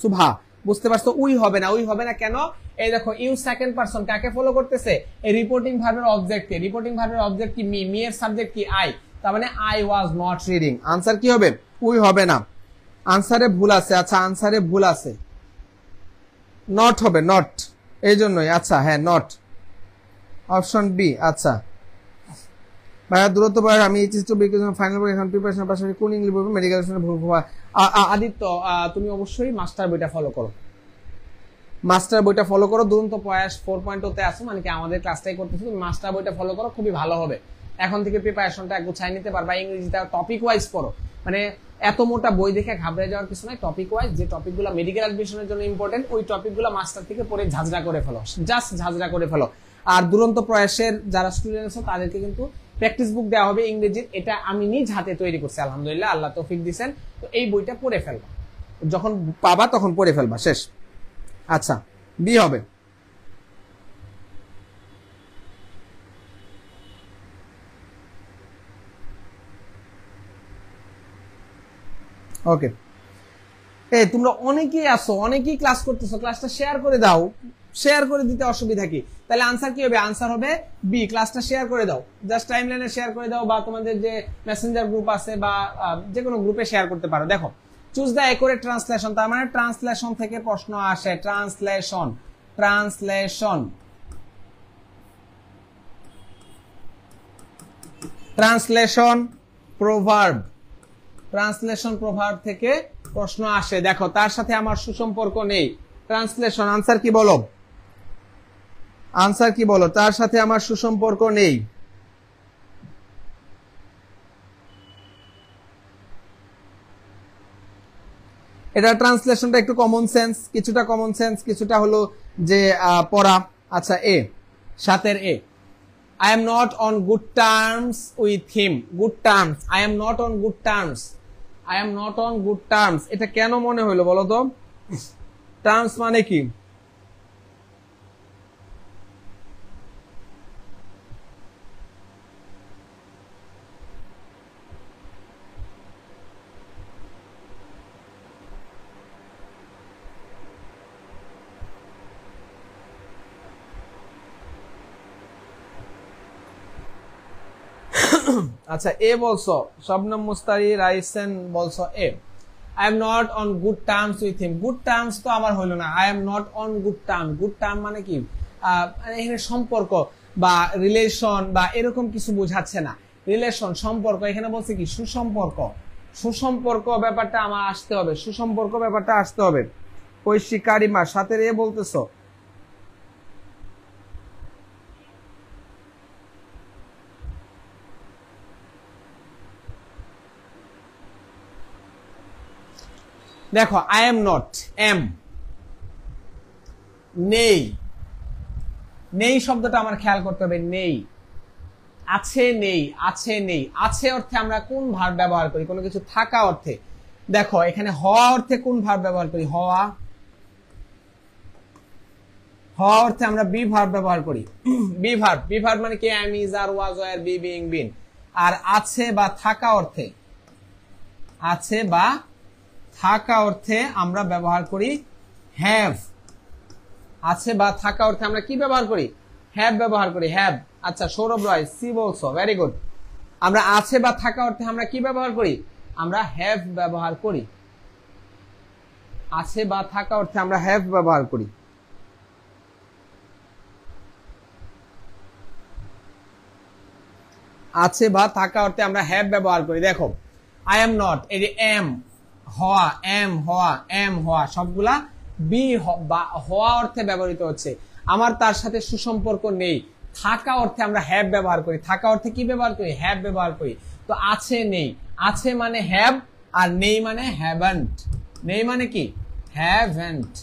সুভা, বুঝতে পারছো? উই হবে না। উই হবে না কেন? এই দেখো ইউ সেকেন্ড পারসন কাকে ফলো করতেছে? এই রিপোর্টিং ভার্বের অবজেক্টকে। রিপোর্টিং ভার্বের অবজেক্ট কি? মি। মি এর সাবজেক্ট কি? আই। তার মানে I was not reading. Answer কি হবে? উই হবে না। আনসারে ভুল আছে। আচ্ছা আনসারে ভুল আছে, নট হবে, নট, এই জন্যই। আচ্ছা হ্যাঁ নট, অপশন বি। আচ্ছা ভাইয়া দূরত্ব বয়স, আমি এইচএস টু ফাইনাল এখন প্রিপারেশন পাশাপাশি কোন ইংলিশ বই মেডিকেল ভুল। আদিত্য তুমি অবশ্যই মাস্টার বইটা ফলো করো, মাস্টার বইটা ফলো করো। দুরন্ত প্রয়াস 4.0 তে আছো, মানে কি আমাদের ক্লাসটাই করতেছো, তুমি মাস্টার বইটা ফলো করো, খুবই ভালো হবে। এখন থেকে প্রিপারেশনটা গুছাই নিতে পারবা। ইংরেজিটা টপিক ওয়াইজ পড়ো, মানে এত মোটা বই দেখে ঘাবড়ে যাওয়ার কিছু নাই। টপিক ওয়াইজ যে টপিকগুলো মেডিকেল অ্যাডমিশনের জন্য ইম্পর্টেন্ট, ওই টপিকগুলো মাস্টার থেকে পড়ে ঝাঁঝরা করে ফেলো, জাস্ট ঝাঁঝরা করে ফেলো। আর দুরন্ত প্রয়াসের যারা স্টুডেন্ট আছে তাদেরকে কিন্তু প্র্যাকটিস বুক দেওয়া হবে ইংরেজির, এটা আমি নিজ হাতে তৈরি করছি আলহামদুলিল্লাহ, আল্লাহ তৌফিক দিয়েছেন। তো এই বইটা পড়ে ফেলবা, যখন পাবা তখন পড়ে ফেলবা, শেষ। আচ্ছা বি হবে। ওকে, এই তোমরা অনেকেই আসো, অনেকেই ক্লাস করতেছো, ক্লাসটা শেয়ার করে দাও। শেয়ার করে দিতে অসুবিধা কি? তাহলে আনসার কি হবে? আনসার হবে বি। ক্লাসটা শেয়ার করে দাও, জাস্ট টাইমলাইনে শেয়ার করে দাও, বা তোমাদের যে মেসেঞ্জার গ্রুপ আছে বা যে কোনো গ্রুপে শেয়ার করতে পারো। দেখো চুজ দ্য একুরেট ট্রান্সলেশন, তার মানে ট্রান্সলেশন থেকে প্রশ্ন আসে। Translation, translation, translation proverb, translation proverb থেকে প্রশ্ন আসে। দেখো তার সাথে আমার সুসম্পর্ক নেই। ট্রান্সলেশন, আনসার কি বলো? আনসার কি বলো? তার সাথে আমার সুসম্পর্ক নেই। এটা ট্রান্সলেশনটা একটু কমন সেন্স, কিছুটা কমন সেন্স, কিছুটা হলো যে পড়া। আচ্ছা এ, সাতের এ, I am not on good terms with him. Good terms, I am not on good terms, I am not on good terms, এটা কেন মনে হলো বলো তো? টার্মস মানে কি? আচ্ছা এ বলছো, শবনম মুস্তারি রাইসেন বলছো এ। I am not on good terms with him. Good terms তো আমার হইলো না। I am not on good terms. Good term মানে কি? এখানে সম্পর্ক বা রিলেশন বা এরকম কিছু বোঝাচ্ছে না। রিলেশন, সম্পর্ক, এখানে বলছে কি? সুসম্পর্ক। সুসম্পর্ক ব্যাপারটা আমার আসতে হবে, সুসম্পর্ক ব্যাপারটা আসতে হবে। ঐশী কারিমা, সাথের এ বলতেছো। দেখো আই এম নট, এম, নেই, নেই শব্দটা আমার খেয়াল করতে হবে। নেই, আছে, নেই, আছে, নেই। আছে অর্থে আমরা কোন ভার্ব ব্যবহার করি? কোনো কিছু থাকা অর্থে। দেখো এখানে হওয়া অর্থে কোন ভার্ব ব্যবহার করি? হওয়া। হওয়া অর্থে আমরা বি ভার্ব ব্যবহার করি। বি ভার্ব, বি ভার্ব মানে কি? Am, is, are, was, were, be, being, been. আর আছে বা থাকা অর্থে, আছে বা থাকা অর্থে আমরা ব্যবহার করি হ্যাভ। আছে বা থাকা অর্থে আমরা কি ব্যবহার করি? হ্যাভ ব্যবহার করি, হ্যাভ। আচ্ছা সৌরভ রয়, সি বলছো, ভেরি গুড। আমরা আছে বা থাকা অর্থে আমরা কি ব্যবহার করি? আমরা হ্যাভ ব্যবহার করি। আছে বা থাকা অর্থে আমরা হ্যাভ ব্যবহার করি। আছে বা থাকা অর্থে আমরা হ্যাভ ব্যবহার করি। দেখো আই এম নট, এই যে এম, হওয়া, এম হওয়া, এম হওয়া, সবগুলা বি বা হওয়া অর্থে ব্যবহৃত হচ্ছে। আমার তার সাথে সুসম্পর্ক নেই, থাকা অর্থে আমরা হ্যাভ ব্যবহার করি, থাকা অর্থে কি ব্যবহার করি, হ্যাভ ব্যবহার করি। তো আছে নেই, আছে মানে হ্যাভ, আর নেই মানে হ্যাভেন্ট। নেই মানে কি, haven't.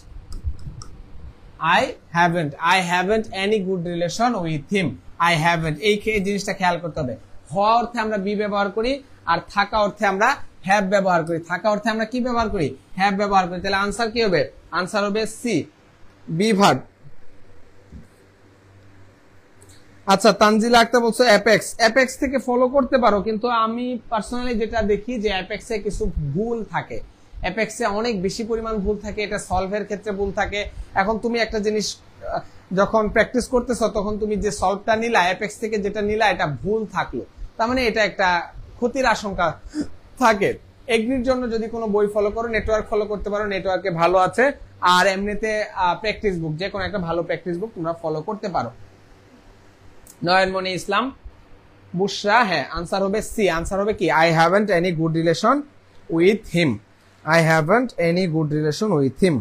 I haven't any good relation with him. I haven't, এই জিনিসটা খেয়াল করতে হবে। হওয়া অর্থে আমরা বি ব্যবহার করি, আর থাকা অর্থে আমরা হ্যাভ ব্যবহার করি। থাকা অর্থে আমরা কি ব্যবহার করি, হ্যাভ ব্যবহার করি। তাহলে আনসার কি হবে, আনসার হবে সি, বি ভার্ব। আচ্ছা, তানজিলা আক্তার বলছো অ্যাপেক্স। অ্যাপেক্স থেকে ফলো করতে পারো, কিন্তু আমি পার্সোনালি যেটা দেখি যে অ্যাপেক্সে কিছু ভুল থাকে, অ্যাপেক্সে অনেক বেশি পরিমাণ ভুল থাকে, এটা সলভের ক্ষেত্রে ভুল থাকে। এখন তুমি একটা জিনিস যখন প্র্যাকটিস করতেছো তখন তুমি যে সলভটা নিলা অ্যাপেক্স থেকে যেটা নিলা এটা ভুল থাকলো, তার মানে এটা একটা ক্ষতির আশঙ্কা থাকে। এগ্রির জন্য যদি কোনো বই ফলো করো, নেটওয়ার্ক ফলো করতে পারো, নেটওয়ার্কে ভালো আছে। আর এমনিতে প্র্যাকটিস বুক, যে কোনো একটা ভালো প্র্যাকটিস বুক তোমরা ফলো করতে পারো। নয়নমণি ইসলাম, বুশরা, হ্যাঁ আনসার হবে সি, আনসার হবে কি, I haven't any good relation with him. I haven't any good relation with him.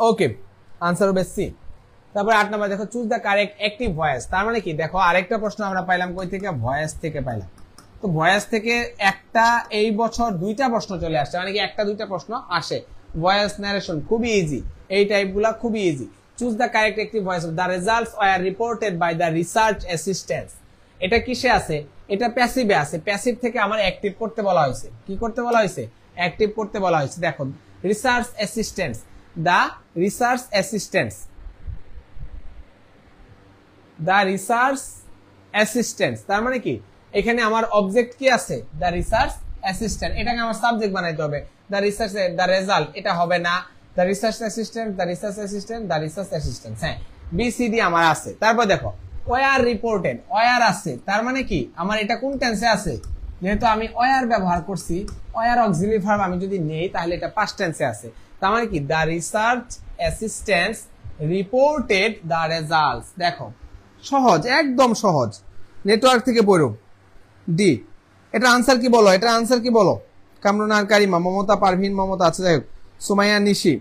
Okay, answer হবে সি। তারপর 8 নাম্বার দেখো, choose the correct active voice. তার মানে কি, দেখো আরেকটা প্রশ্ন আমরা পাইলাম কই থেকে, ভয়েস থেকে পাইলাম। তো ভয়েস থেকে একটা এই বছর 2টা প্রশ্ন চলে আসছে, মানে কি একটা 2টা প্রশ্ন আসে। ভয়েস ন্যারেশন খুবই ইজি, এই টাইপগুলা খুবই easy. Choose the correct active voice. The results were reported by the research assistants. এটা কিসে আছে, এটা প্যাসিভে আছে। প্যাসিভ থেকে আমার অ্যাক্টিভ করতে বলা হয়েছে। কি করতে বলা হয়েছে, অ্যাক্টিভ করতে বলা হয়েছে। দেখো research assistants, the research assistants, the research assistants. তার মানে কি, এখানে আমার অবজেক্ট কি আছে, দ্য রিসার্চ অ্যাসিস্ট্যান্ট, এটাকে আমার সাবজেক্ট বানাইতে হবে। দ্য রিসার্চ, দ্য রেজাল্ট, এটা হবে না। The research assistant, the research assistant, the research assistant, হ্যাঁ বিসিডি আমার আছে। তারপর দেখো ওয়ার রিপোর্টেড, ওয়ার আছে, তার মানে কি আমার এটা কোন টেন্সে আছে, যেহেতু আমি ওয়ার ব্যবহার করছি, ওয়ার অক্সিলারি ভার্ব আমি যদি নেই তাহলে এটা পাস্ট টেন্সে আছে। তার মানে কি, the research assistants reported the results. দেখো সহজ, একদম সহজ, নেটওয়ার্ক থেকে পড়ো। ডি, এটা আনসার কি বলো, এটা আনসার কি বলো, কামরুন আর কারিমা, মমতা, পারভিন, মমতা আছে, যাই হোক, সুমাইয়া, নিশি,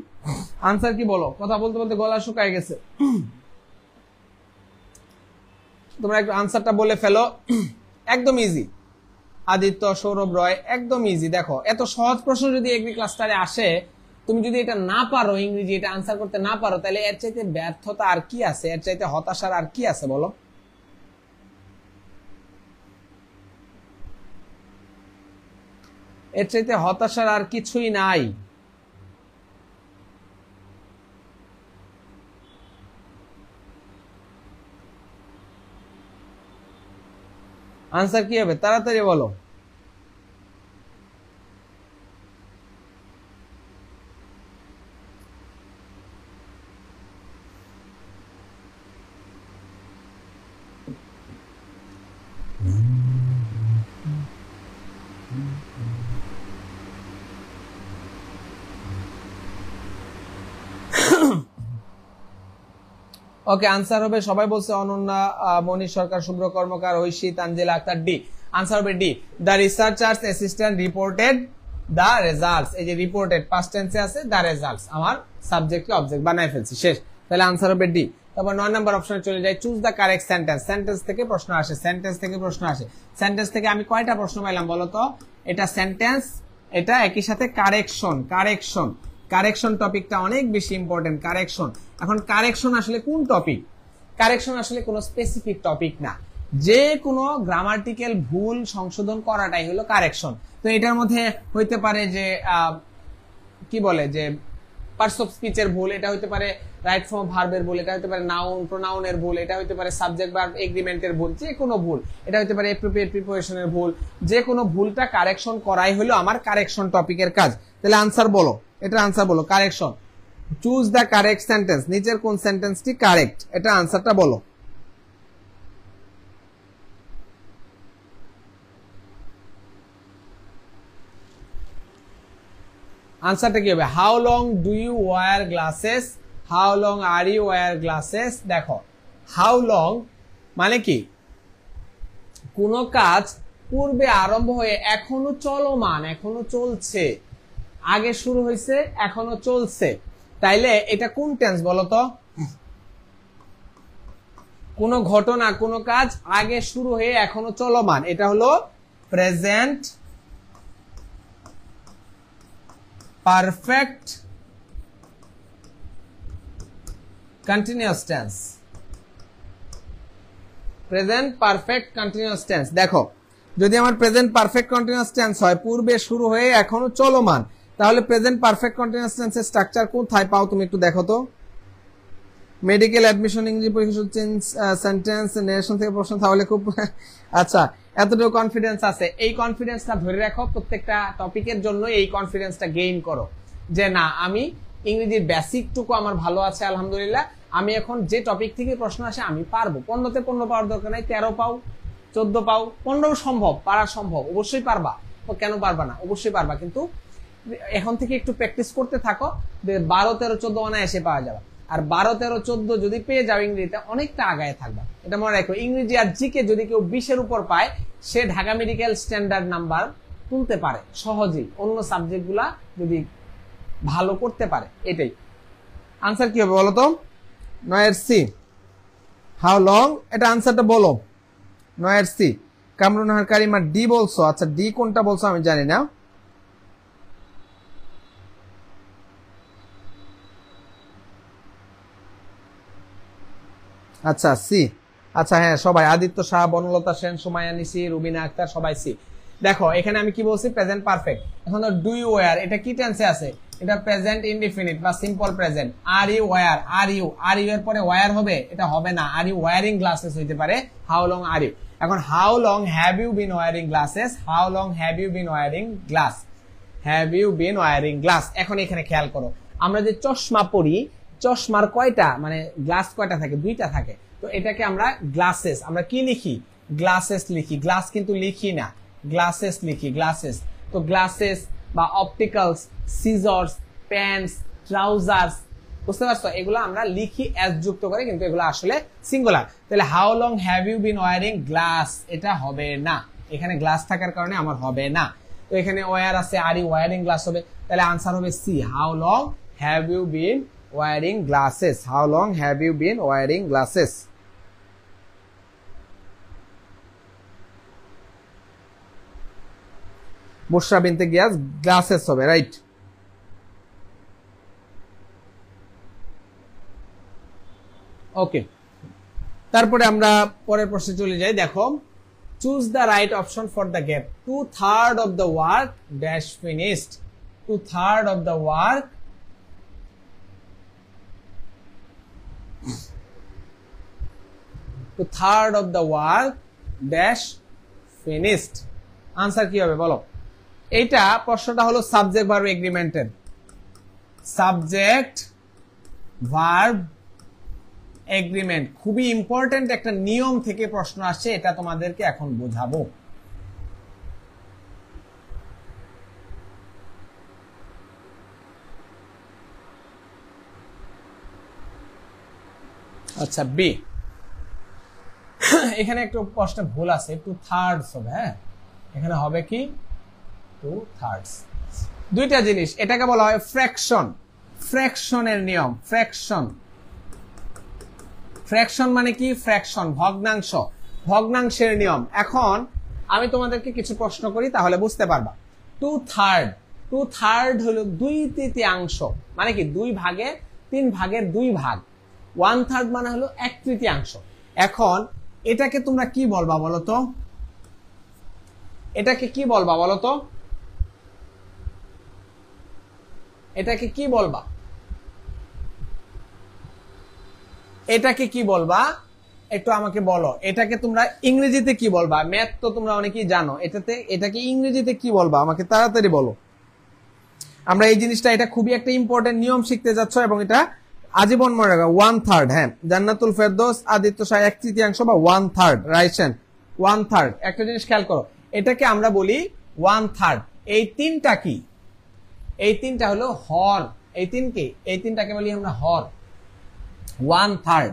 আনসার কি বলো। কথা বলতে বলতে গলা শুকায় গেছে, তোমরা একটু আনসারটা বলে ফেলো। একদম ইজি। আদিত্য, সৌরভ রয়, একদম ইজি। দেখো এত সহজ প্রশ্ন যদি এগ্রি ক্লাস্টারে আসে, তুমি যদি এটা না পারো, ইংরেজি এটা আনসার করতে না পারো, তাহলে এর চাইতে ব্যর্থতা আর কি আছে, এর চাইতে হতাশার আর কি আছে বলো। এর চাইতে হতাশার আর কিছুই নাই। আনসার কি হবে, তাড়াতাড়ি বলো। ওকে, আনসার হবে, সবাই বলছে অনন্যা, মনীষ সরকার, শুভ্র কর্মকার, ঐশী, তানজিলা আক্তার, ডি। আনসার হবে D, the researchers assistant reported the results. এই যে রিপোর্টেড পাস্ট টেন্সে আছে, দ্য রেজাল্টস আমার সাবজেক্টকে অবজেক্ট বানায় ফেলছি, শেষ। তাহলে আনসার হবে ডি। তারপর 9 নম্বর অপশনে চলে যাই, choose the correct sentence. Sentence থেকে প্রশ্ন আসে, সেন্টেন্স থেকে প্রশ্ন আসে। সেন্টেন্স থেকে আমি কয়টা প্রশ্ন পাইলাম বলো তো, এটা সেন্টেন্স, এটা একই সাথে কারেকশন। কারেকশন, কারেকশন টপিকটা অনেক বেশি ইম্পর্টেন্ট। কারেকশন, এখন কারেকশন আসলে কোন টপিক, কারেকশন আসলে কোনো স্পেসিফিক টপিক না, যে কোনো গ্রামাটিক্যাল ভুল সংশোধন করাটাই হলো কারেকশন। তো এটার মধ্যে হইতে পারে যে কি বলে যে পার্টস অফ স্পিচের ভুল, এটা হইতে পারে রাইট ফর্ম ভার্বের ভুল, এটা হইতে পারে নাউন প্রোনাউনের ভুল, এটা হইতে পারে সাবজেক্ট ভার্ব এগ্রিমেন্টের ভুল, যে কোনো ভুল, এটা হইতে পারে অ্যাপ্রোপ্রিয়েট প্রিপোজিশনের ভুল, যে কোনো ভুলটা কারেকশন করাই হলো আমার কারেকশন টপিকের কাজ। তাহলে আনসার বলো, এটা আনসার বলো, correction. Choose the correct sentence, নিচের কোন সেন্টেন্সটি কারেক্ট, এটা আনসারটা বলো। আনসারটা কি হবে, how long do you wear glasses, how long are you wear glasses. দেখো হাউ লং মানে কি, কোন কাজ পূর্বে আরম্ভ হয়ে এখনো চলমান, এখনো চলছে, আগে শুরু হয়েছে এখনো চলছে, তাইলে এটা কোন টেন্স বলতো? কোন ঘটনা কোন কাজ আগে শুরু হয়ে এখনো চলমান, এটা হলো present perfect continuous tense. Present perfect continuous tense. দেখো যদি আমার প্রেজেন্ট পারফেক্ট কন্টিনিউয়াস টেন্স হয় পূর্বে শুরু হয়ে এখনো চলমান, তাহলে প্রেজেন্ট পারফেক্ট কন্টিনিউয়াস টেন্সের স্ট্রাকচার কোথায় পাও তুমি একটু দেখো তো। মেডিকেল অ্যাডমিশন, ইংরেজি পরীক্ষা, চেঞ্জ সেন্টেন্স, নেশন থেকে প্রশ্ন, তাহলে খুব আচ্ছা এতটুকু কনফিডেন্স আছে। এই কনফিডেন্সটা ধরে রাখো, প্রত্যেকটা টপিকের জন্য এই কনফিডেন্সটা গেইন করো যে না আমি ইংরেজির বেসিকটুকু আমার ভালো আছে আলহামদুলিল্লাহ, আমি এখন যে টপিক থেকে প্রশ্ন আসে আমি পারবো। 15তে 15 পাওয়ার দরকার নাই, 13 পাও 14 পাও, 15 সম্ভব, পারা সম্ভব, অবশ্যই পারবা। কেন পারবা না? অবশ্যই পারবা, কিন্তু এখন থেকে একটু প্র্যাকটিস করতে থাকো, 12 13 14 অনায়াসে পাওয়া যাবে। আর 12 13 14 যদি পেয়ে যাও ইংরেজিতে অনেকটা আগায় থাকবা, এটা মনে রাখো। ইংরেজি আর জিকে যদি কেউ 20-এর উপর পায় সে ঢাকা মেডিকেল স্ট্যান্ডার্ড নাম্বার তুলতে পারে সহজেই, অন্য সাবজেক্টগুলা যদি ভালো করতে পারে। এটাই আনসার কি হবে বলো তো? 9 সি। হাউ লং, এটা আনসারটা বলো। 9 সি। কামরুন হার কারিমা ডি বলছো, আচ্ছা ডি কোনটা বলছো আমি জানি না। আচ্ছা সি। আচ্ছা হ্যাঁ সবাই, আদিত্য শাহ, বনলতা সেন, সুমাইয়া নিসি, রুবিনা আক্তার, সবাই সি। দেখো এখানে আমি কি বলছি? Present perfect. এখন ডু ইউ ওয়্যার, এটা কি টেন্সে আছে? এটা প্রেজেন্ট ইনডিফিনিট বা simple present. Are you wear, are you এর পরে ওয়্যার হবে? এটা হবে না। আর ইউ ওয়্যারিং গ্লাসেস হইতে পারে। How long are you. এখন how long have you been wearing glasses, how long have you been wearing glass, have you been wearing glass. এখন এখানে খেয়াল করো, আমরা যে চশমা পরি, চশমার কয়টা মানে গ্লাস কয়টা থাকে? 2টা থাকে। তো এটাকে আমরা গ্লাসেস, আমরা কি লিখি? গ্লাসেস লিখি, গ্লাস কিন্তু লিখি না, গ্লাসেস লিখি, গ্লাসেস। তো গ্লাসেস বা অপটিক্যালস, সিজার্স, প্যান্টস, ট্রাউজার্স, বুঝতে পারছো? এগুলো আমরা লিখি এস যুক্ত করে, কিন্তু এগুলো আসলে সিঙ্গুলার। তাহলে how long have you been wearing glass, এটা হবে না, এখানে গ্লাস থাকার কারণে আমার হবে না। তো এখানে ওয়্যার আছে, আর ইউ ওয়্যারিং গ্লাস হবে, তাহলে আনসার হবে C. How long have you been wearing glasses, how long have you been wearing glasses. Bushra Binte Gias glasses হবে, রাইট। ওকে, তারপরে আমরা পরের প্রশ্নে চলে যাই। দেখো, choose the right option for the gap. 2/3 of the work dash finished, 2/3 of the work, 2/3 of the work dash finished. Answer কি হবে বলো? এইটা প্রশ্নটা হলো সাবজেক্ট ভার্ব এগ্রিমেন্টের। সাবজেক্ট ভার্ব এগ্রিমেন্ট খুবই ইম্পর্টেন্ট একটা নিয়ম থেকে প্রশ্ন আসছে, এটা তোমাদেরকে এখন বোঝাবো। আচ্ছা বি, এখানে একটু প্রশ্নে ভুল আছে, 2/3 হবে। হ্যাঁ এখানে হবে কি 2/3। দুইটা জিনিস, এটাকে বলা হয় ফ্র্যাকশন, ফ্র্যাকশনের নিয়ম। ফ্র্যাকশন, ফ্র্যাকশন মানে কি? ফ্র্যাকশন ভগ্নাংশ, ভগ্নাংশের নিয়ম। এখন আমি তোমাদেরকে কিছু প্রশ্ন করি তাহলে বুঝতে পারবা। 2/3, 2/3 হলো 2/3, মানে কি 2 ভাগের 3 ভাগের 2 ভাগ। 1/3 মানে হলো 1/3। এখন এটাকে তোমরা কি বলবা বলতো? এটাকে কি বলবা বলতো? এটাকে কি বলবা? এটাকে কি বলবা একটু আমাকে বলো। এটাকে তোমরা ইংরেজিতে কি বলবা? ম্যাথ তো তোমরা অনেকেই জানো, এটাকে ইংরেজিতে কি বলবা আমাকে তাড়াতাড়ি বলো। আমরা এই জিনিসটা, এটা খুবই একটা ইম্পর্টেন্ট নিয়ম শিখতে যাচ্ছ এবং এটা আজীবন মনে রাখবে। 1/3, হ্যাঁ জান্নাতুল ফেরদৌস, আদিত্য শাহ 1/3 বা 1/3, রাইসেন 1/3। একটা জিনিস খেয়াল করো, এটাকে আমরা বলি 1/3। এই তিনটা কি? এই তিনটা হলো হর। এই তিনটাকে বলি আমরা হর। 1/3,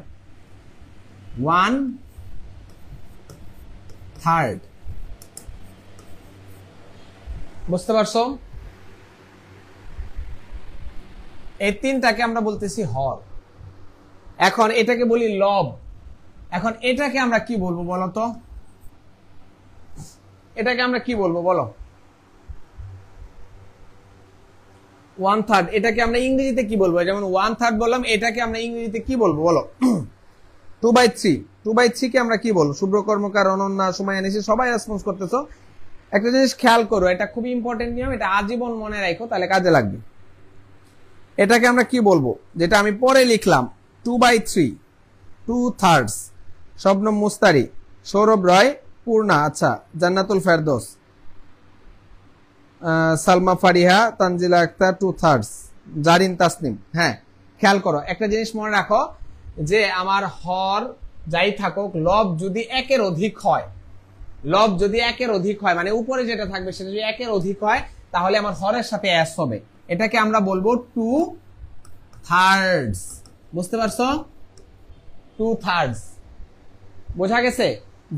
1/3, বুঝতে পারছো? এই তিনটাকে আমরা বলতেছি হর। এখন এটাকে বলি লব। এখন এটাকে আমরা কি বলবো বলো তো, এটাকে আমরা কি বলবো বলো? 1/3। এটাকে আমরা ইংরেজিতে কি বলবো? যেমন 1/3 বললাম, এটাকে আমরা ইংরেজিতে কি বলবো বলো? 2/3। 2/3 কে আমরা কি বলবো? শুভ্র কর্মকার, অনন্যা, সময় এনেছি, সবাই রেসপন্স করতেছো। একটা জিনিস খেয়াল করো, এটা খুবই ইম্পর্টেন্ট নিয়ম, এটা আজীবন মনে রাখো, তাহলে কাজে লাগবে। এটাকে আমরা কি বলবো? যেটা আমি পরে লিখলাম 2/3, 2/3। শবনম মুস্তারি, সৌরভ রয়, পূর্ণা, আচ্ছা, জান্নাতুল ফেরদৌস, সালমা ফারিহা, তানজিলা আক্তার, 2/3। জারিন তাসনিম। হ্যাঁ, খেয়াল করো একটা জিনিস মনে রাখো, যে আমার হর যাই থাকুক, লব যদি একের অধিক হয়, লব যদি একের অধিক হয়, মানে উপরে যেটা থাকবে সেটা যদি একের অধিক হয়, তাহলে আমার হরের সাথে অ্যাস হবে। এটাকে আমরা বলবো 2/3। বুঝতে পারছো? 2/3 বোঝা গেছে?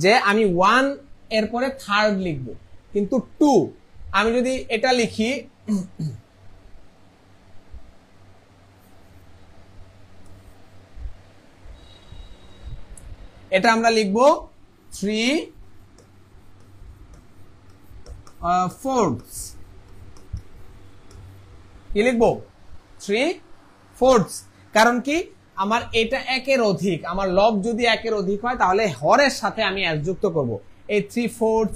যে আমি 1 এর পরে থার্ড লিখবো, কিন্তু 2 আমি যদি এটা লিখি, এটা আমরা লিখবো 3/4। কি লিখবো? 3/4। কারণ কি, আমার এটা একের অধিক, আমার লব যদি একের অধিক হয়, তাহলে হরের সাথে আমি অ্যাস যুক্ত করব। এই 3/4,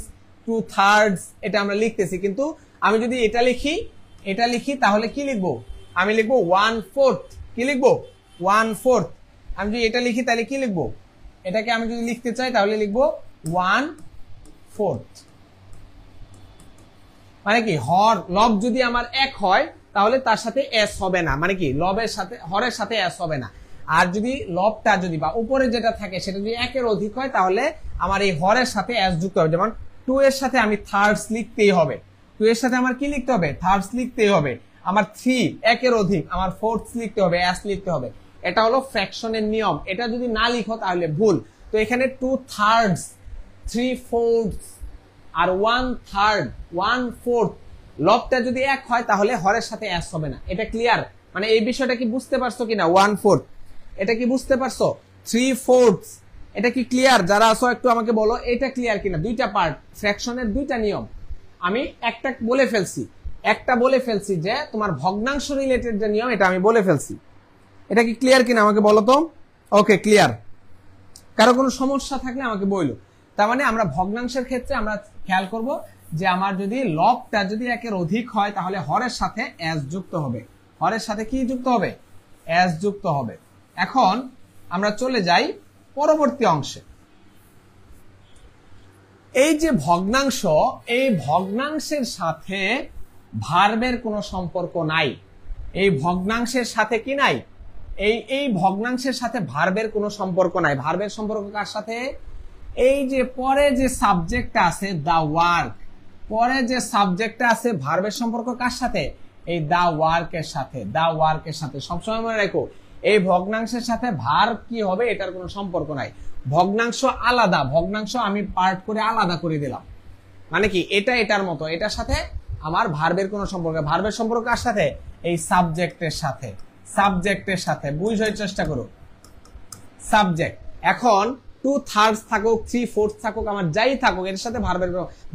2/3 এটা আমরা লিখতেছি, কিন্তু আমি যদি এটা লিখি তাহলে কি লিখবো? আমি লিখবো 1/4। কি লিখবো? 1/4। আমি যদি এটা লিখি তাহলে কি লিখবো? এটাকে আমি যদি লিখতে চাই তাহলে লিখবো 1/4। মানে কি, হর লব যদি আমার 1 হয় তাহলে তার সাথে এস হবে না, মানে কি লবের সাথে হরের সাথে এস হবে না। আর যদি লবটা যদি বা উপরে যেটা থাকে সেটা যদি একের অধিক হয়, তাহলে আমার এই হরের সাথে এস যুক্ত হবে। যেমন 2 এর সাথে আমি থার্ডস লিখতেই হবে, 2 এর সাথে আমার কি লিখতে হবে? থার্ডস লিখতেই হবে। আমার 3 একের অধিক, আমার ফোর্থস লিখতে হবে, এস লিখতে হবে। এটা হলো ফ্র্যাকশনের নিয়ম, এটা যদি না লিখো তাহলে ভুল। তো এখানে 2/3, 3/4 আর 1/3, 1/4, লবটা যদি 1 হয় তাহলে হরের সাথে এস হবে না। এটা ক্লিয়ার? মানে এই বিষয়টা কি বুঝতে পারছো কিনা? 1/4 এটা কি বুঝতে পারছো? 3/4 এটা কি ক্লিয়ার? যারা আছো একটু আমাকে বলো এটা ক্লিয়ার কিনা। দুইটা পার্ট, ফ্র্যাকশনের দুইটা নিয়ম। আমি একটা বলে ফেলছি যে তোমার ভগ্নাংশ রিলেটেড যে নিয়ম, এটা আমি বলে ফেলছি। এটা কি ক্লিয়ার কিনা আমাকে বলো তো? ওকে, ক্লিয়ার। কারো কোনো সমস্যা থাকলে আমাকে বইলো। তার মানে আমরা ভগ্নাংশের ক্ষেত্রে আমরা খেয়াল করব যে আমার যদি লবটা যদি একের অধিক হয়, তাহলে হরের সাথে এস যুক্ত হবে। হরের সাথে কি যুক্ত হবে? এস যুক্ত হবে। এখন আমরা চলে যাই পরবর্তী অংশে। এই যে ভগ্নাংশ, এই ভগ্নাংশের সাথে ভার্বের কোনো সম্পর্ক নাই। এই ভগ্নাংশের সাথে কি নাই? এই ভগ্নাংশের সাথে ভার্বের কোনো সম্পর্ক নাই। ভার্বের সম্পর্ক কার সাথে? এই যে পরে যে সাবজেক্টটা আছে দা ওয়ার্ক, পরে যে সাবজেক্টটা আছে, ভার্বের সম্পর্ক কার সাথে? এই দা ওয়ার্কের সাথে। দা ওয়ার্কের সাথে সবসময় মনে রাখো, এই ভগ্নাংশের সাথে ভার্ব কি হবে এটার কোনো সম্পর্ক নাই। ভগ্নাংশ আলাদা, ভগ্নাংশ আমি পার্ট করে আলাদা করে দিলাম। মানে কি, এটা এটার মতো, এটার সাথে আমার ভার্বের কোনো সম্পর্ক। ভার্বের সম্পর্ক কার সাথে? এই সাবজেক্টের সাথে। সাবজেক্টের সাথে বুঝার চেষ্টা করো, সাবজেক্ট। এখন 2/3 থাকুক, 3/4 থাকুক, আমার যাই থাকুক, এর সাথে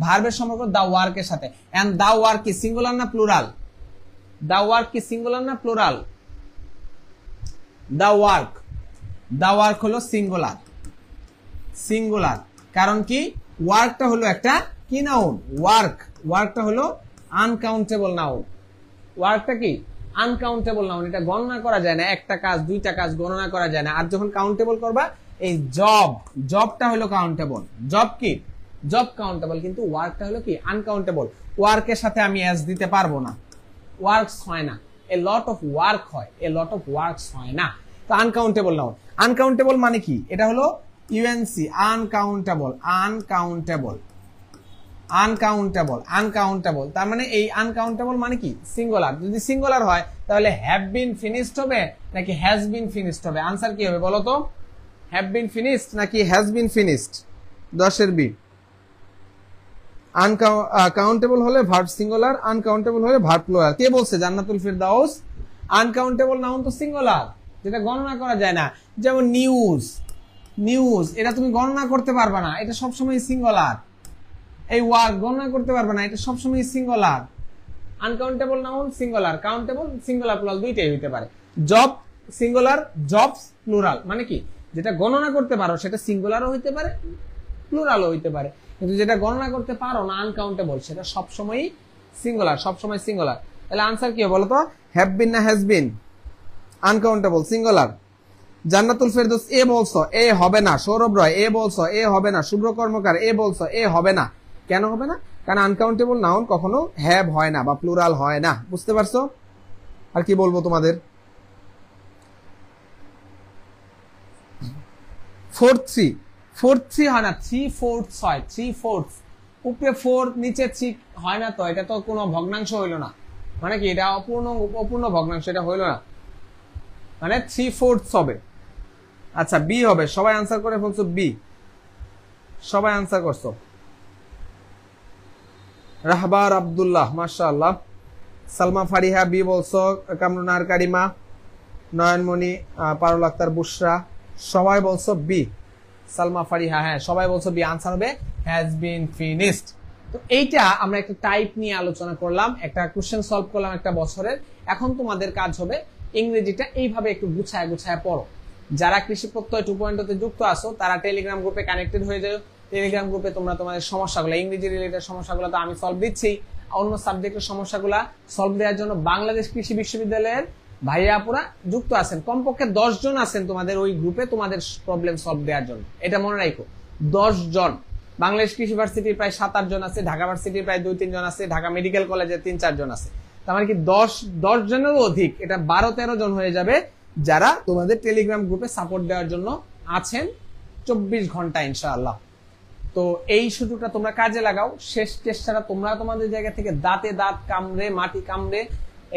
ভার্বের সম্পর্ক দা ওয়ার্কের সাথে। এন্ড দা ওয়ার্ক কি সিঙ্গুলার না প্লুরাল? দা ওয়ার্ক কি সিঙ্গুলার না প্লুরাল? দা ওয়ার্ক হলো সিঙ্গুলার। সিঙ্গুলার কারণ কি, ওয়ার্কটা হলো একটা কি নাউন? ওয়ার্কটা হলো আনকাউন্টেবল নাউন। ওয়ার্কটা কি? Uncountable noun. এটা গণনা করা যায় না, একটা কাজ দুইটা কাজ গণনা করা যায় না। আর যখন কাউন্টেবল করবা, এই জবটা হলো কাউন্টেবল। জব কি? জব কাউন্টেবল, কিন্তু ওয়ার্কটা হলো কি? আনকাউন্টেবল। ওয়ার্কের সাথে আমি এস দিতে পারবো না, ওয়ার্কস হয় না। এ লট অফ ওয়ার্ক হয়, এ লট অফ ওয়ার্কস হয় না। তো আনকাউন্টেবল নাউন। আনকাউন্টেবল মানে কি? এটা হলো ইউএনসি, আনকাউন্টেবল। আনকাউন্টেবল তার মানে এই আনকাউন্টেবল মানে কি? সিঙ্গুলার। যদি সিঙ্গুলার হয় তাহলে হ্যাভ বিন ফিনিশড হবে নাকি হ্যাজ বিন ফিনিশড হবে? আনসার কি হবে বলো তো? হ্যাভ বিন ফিনিশড নাকি হ্যাজ বিন ফিনিশড? 10-এর বি। কাউন্টেবল হলে ভার্ব সিঙ্গুলার, আনকাউন্টেবল হলে ভার্ব প্লুরাল। কে বলছে? জান্নাতুল ফেরদাউস আনকাউন্টেবল নাউন তো সিঙ্গুলার, যেটা গণনা করা যায় না। যেমন নিউজ, নিউজ এটা তুমি গণনা করতে পারবে না, এটা সবসময় সিঙ্গুলার। এই ওয়ার্ক গণনা করতে পারবে না, এটা সবসময় singular. Uncountable noun singular, countable singular plural দুইটাই হইতে পারে। জব সিঙ্গুলার, জবস প্লুরাল, মানে কি যেটা গণনা করতে পারো সেটা সিঙ্গুলারও হইতে পারে প্লুরালও হইতে পারে, কিন্তু যেটা গণনা করতে পারো না আনকাউন্টেবল সেটা সবসময়ই সিঙ্গুলার, সবসময় সিঙ্গুলার। তাহলে আনসার কি হবে বলো তো? হ্যাভ বিন না has been? Uncountable singular. Jannatul Ferdous A বলছো, এ হবে না। সৌরভ রয় এ বলছো, এ হবে না। শুভ্র কর্মকার এ বলছো, এ হবে না। কেন হবে না? কারণ আনকাউন্টেবল নাউন কখনো হ্যাভ হয় না বা প্লুরাল হয় না। বুঝতে পারছো? আর কি বলবো তোমাদের? ফোর্থ থ্রি হয় না, 3/4 হয়। 3/4 উপরে 4 নিচে 3 হয় না, তো এটা তো কোনো ভগ্নাংশ হইল না। মানে কি এটা অপূর্ণ ভগ্নাংশ, এটা হইল না, মানে 3/4 হবে। আচ্ছা বি হবে। সবাই আনসার করে ফেলছো বি, সবাই আনসার করছো। রাহবার আব্দুল্লাহ মাশাআল্লাহ। সালমা ফারিহা বি বলছো। কামরুনার কারিমা, নয়নমণি, পারুল আক্তার, বুশরা সবাই বলছো বি। সালমা ফারিহা হ্যাঁ সবাই বলছো বি। আনসার হবে হ্যাজ বিন ফিনিশড। তো এইটা আমরা একটা টাইপ নিয়ে আলোচনা করলাম, একটা কোশ্চেন সলভ করলাম একটা বছরের। এখন তোমাদের কাজ হবে ইংরেজিটা এইভাবে একটু গুছায় গুছায় পড়ো। যারা কৃষি প্রত্যয় 2.0 তে যুক্ত আছো তারা টেলিগ্রাম গ্রুপে কানেক্টেড হয়ে যাও। টেলিগ্রাম গ্রুপে তোমরা তোমাদের সমস্যাগুলো, ইংরেজি রিলেটেড সমস্যাগুলো তো আমি সলভ দিচ্ছি, অন্য সাবজেক্টের সমস্যাগুলো সলভ দেওয়ার জন্য বাংলাদেশ কৃষি বিশ্ববিদ্যালয়ের ভাইয়া আপুরা যুক্ত আছেন। কমপক্ষে 10 জন আছেন তোমাদের ওই গ্রুপে তোমাদের প্রবলেম সলভ দেওয়ার জন্য। এটা মনে রাখো, 10 জন। বাংলাদেশ কৃষি ভার্সিটির প্রায় 7-8 জন আছে, ঢাকা ভার্সিটির প্রায় 2-3 জন আছে, ঢাকা মেডিকেল কলেজের 3-4 জন আছে। তার মানে কি 10 জনেরও অধিক, এটা 12-13 জন হয়ে যাবে যারা তোমাদের টেলিগ্রাম গ্রুপে সাপোর্ট দেওয়ার জন্য আছেন 24 ঘন্টা ইনশাআল্লাহ। তো এই সুযোগটা তোমরা কাজে লাগাও। শেষ চেষ্টাটা তোমরা তোমাদের জায়গা থেকে দাঁতে দাঁত কামড়ে মাটি কামড়ে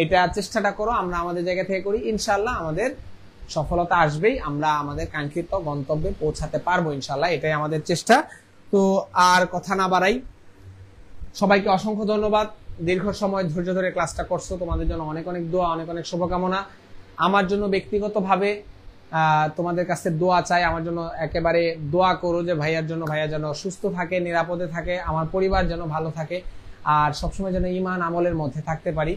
এটা চেষ্টাটা করো, আমরা আমাদের জায়গা থেকে করি, ইনশাআল্লাহ আমাদের সফলতা আসবেই, আমরা আমাদের কাঙ্ক্ষিত গন্তব্যে পৌঁছাতে পারবো ইনশাআল্লাহ, এটাই আমাদের চেষ্টা। তো আর কথা না বাড়াই, সবাইকে অসংখ্য ধন্যবাদ। দীর্ঘ সময় ধৈর্য ধরে ক্লাসটা করছো, তোমাদের জন্য অনেক অনেক দোয়া, অনেক অনেক শুভকামনা। আমার জন্য ব্যক্তিগতভাবে তোমাদের কাছে দোয়া চাই, আমার জন্য একেবারে দোয়া করো যে ভাইয়া যেন সুস্থ থাকে, নিরাপদে থাকে, আমার পরিবার যেন ভালো থাকে, আর সবসময় যেন ঈমান আমলের মধ্যে থাকতে পারি,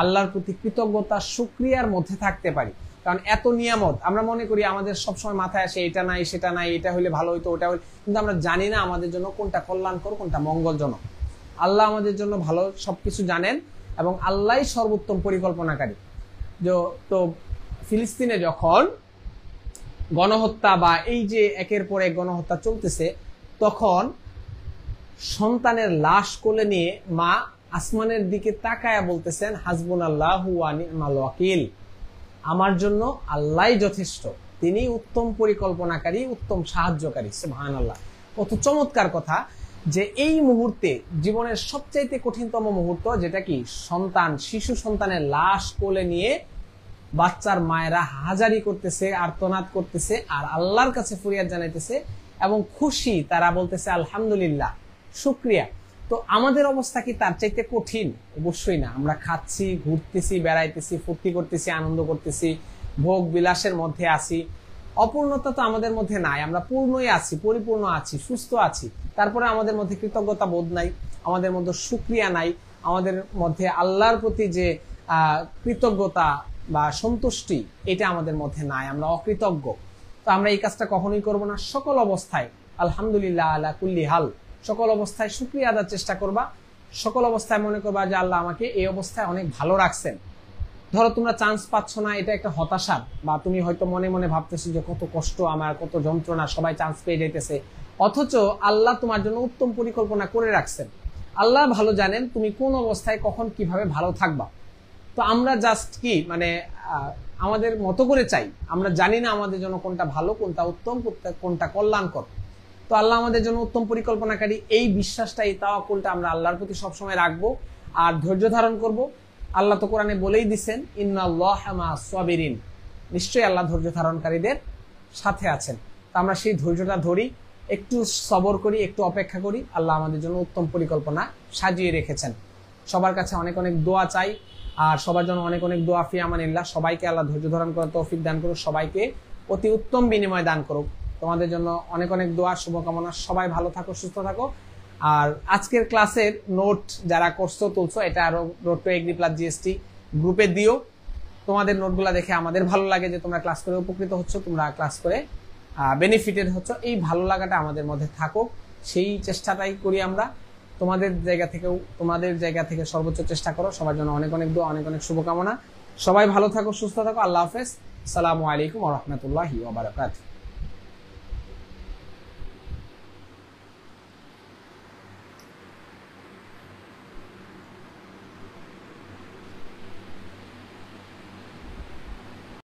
আল্লাহর প্রতি কৃতজ্ঞতা শুকরিয়ার মধ্যে থাকতে পারি। কারণ এত নিয়ামত আমরা মনে করি আমাদের সবসময় মাথায় আসে এটা নাই সেটা নাই, এটা হইলে ভালো হইতো ওটা হইলে, কিন্তু আমরা জানি না আমাদের জন্য কোনটা কল্যাণকর কোনটা মঙ্গলজনক। আল্লাহ আমাদের জন্য ভালো সবকিছু জানেন এবং আল্লাহই সর্বোত্তম পরিকল্পনাকারী। তো ফিলিস্তিনে যখন গণহত্যা বা এই যে একের পর এক গণহত্যা চলতেছে, তখন সন্তানের লাশ কোলে নিয়ে মা আসমানের দিকে তাকায়া বলতেছেন হাসবুনাল্লাহু ওয়া নি'মাল ওয়াকিল, আমার জন্য আল্লাহই যথেষ্ট, তিনি উত্তম পরিকল্পনাকারী, উত্তম সাহায্যকারী। সুবহানাল্লাহ, কত চমৎকার কথা যে এই মুহূর্তে জীবনের সবচাইতে কঠিনতম মুহূর্ত, যেটা কি সন্তান, শিশু সন্তানের লাশ কোলে নিয়ে বাচ্চার মায়েরা হাজারি করতেছে, আর্তনাদ করতেছে আর আল্লাহর কাছে ফরিয়াদ জানাইতেছে এবং খুশি, তারা বলতেছে আলহামদুলিল্লাহ, শুকরিয়া। তো আমাদের অবস্থা কি তার চাইতে কঠিন? অবশ্যই না। আমরা খাচ্ছি, ঘুরতেছি, বেড়াইতেছি, ফুর্তি করতেছি, আনন্দ করতেছি, ভোগ বিলাসের মধ্যে আছি, অপূর্ণতা তো আমাদের মধ্যে নাই, আমরা পূর্ণই আছি, পরিপূর্ণ আছি, সুস্থ আছি। তারপরে আমাদের মধ্যে কৃতজ্ঞতা বোধ নাই, আমাদের মধ্যে শুকরিয়া নাই, আমাদের মধ্যে আল্লাহর প্রতি যে কৃতজ্ঞতা বা সন্তুষ্টি এটা আমাদের মধ্যে নাই, আমরা অকৃতজ্ঞ। তো আমরা এই কাজটা কখনোই করব না। সকল অবস্থায় আলহামদুলিল্লাহ আলা কুল্লি হাল, সকল অবস্থায় শুকরিয়া আদার চেষ্টা করবা, সকল অবস্থায় মনে করবা যে আল্লাহ আমাকে এই অবস্থায় অনেক ভালো রাখছেন। ধরো তোমরা চান্স পাচ্ছ না, এটা একটা হতাশা, বা তুমি হয়তো মনে মনে ভাবতেছো যে কত কষ্ট আমার, কত যন্ত্রণা, সবাই চান্স পেয়ে যাইতেছে, অথচ আল্লাহ তোমার জন্য উত্তম পরিকল্পনা করে রাখছেন। আল্লাহ ভালো জানেন তুমি কোন অবস্থায় কখন কিভাবে ভালো থাকবা। তো আমরা জাস্ট কি মানে আমাদের মতো করে চাই, আমরা জানি না আমাদের জন্য কোনটা ভালো, কোনটা উত্তম, কোনটা কল্যাণকর। তো আল্লাহ আমাদের জন্য উত্তম পরিকল্পনাকারী, এই বিশ্বাসটা, এই তাওয়াক্কুলটা আমরা আল্লাহর প্রতি সবসময় রাখবো আর ধৈর্য ধারণ করব। আল্লাহ তো কোরআনে বলেই দিচ্ছেন ইন্নাল্লাহা মা'আস সাবিরিন, নিশ্চয়ই আল্লাহ ধৈর্য ধারণকারীদের সাথে আছেন। তো আমরা সেই ধৈর্যটা ধরি, একটু সবর করি, একটু অপেক্ষা করি, আল্লাহ আমাদের জন্য উত্তম পরিকল্পনা সাজিয়ে রেখেছেন। সবার কাছে অনেক অনেক দোয়া চাই, আর সবার জন্য অনেক অনেক দোয়া, ফি আমানিল্লাহ। সবাইকে আল্লাহ ধৈর্য ধারণ করার তৌফিক দান করুক, সবাইকে অতি উত্তম বিনিময় দান করুক। তোমাদের জন্য অনেক অনেক দোয়া, শুভকামনা। সবাই ভালো থাকো, সুস্থ থাকো। আর আজকের ক্লাসের নোট যারা করছো তুলছো, এটা আরো road to agri plus GST গ্রুপে দিও। তোমাদের নোটগুলা দেখে আমাদের ভালো লাগে যে তোমরা ক্লাস করে উপকৃত হচ্ছ, তোমরা ক্লাস করে বেনিফিটেড হচ্ছ। এই ভালো লাগাটা আমাদের মধ্যে থাকুক, সেই চেষ্টাটাই করি আমরা। তোমাদের জায়গা থেকে সর্বোচ্চ চেষ্টা করো। সবার জন্য অনেক অনেক দোয়া, অনেক অনেক শুভকামনা। সবাই ভালো থাকো, সুস্থ থাকো। আল্লাহ হাফেজ। আসসালামু আলাইকুম ওয়া রাহমাতুল্লাহি ওয়া বারাকাতুহু।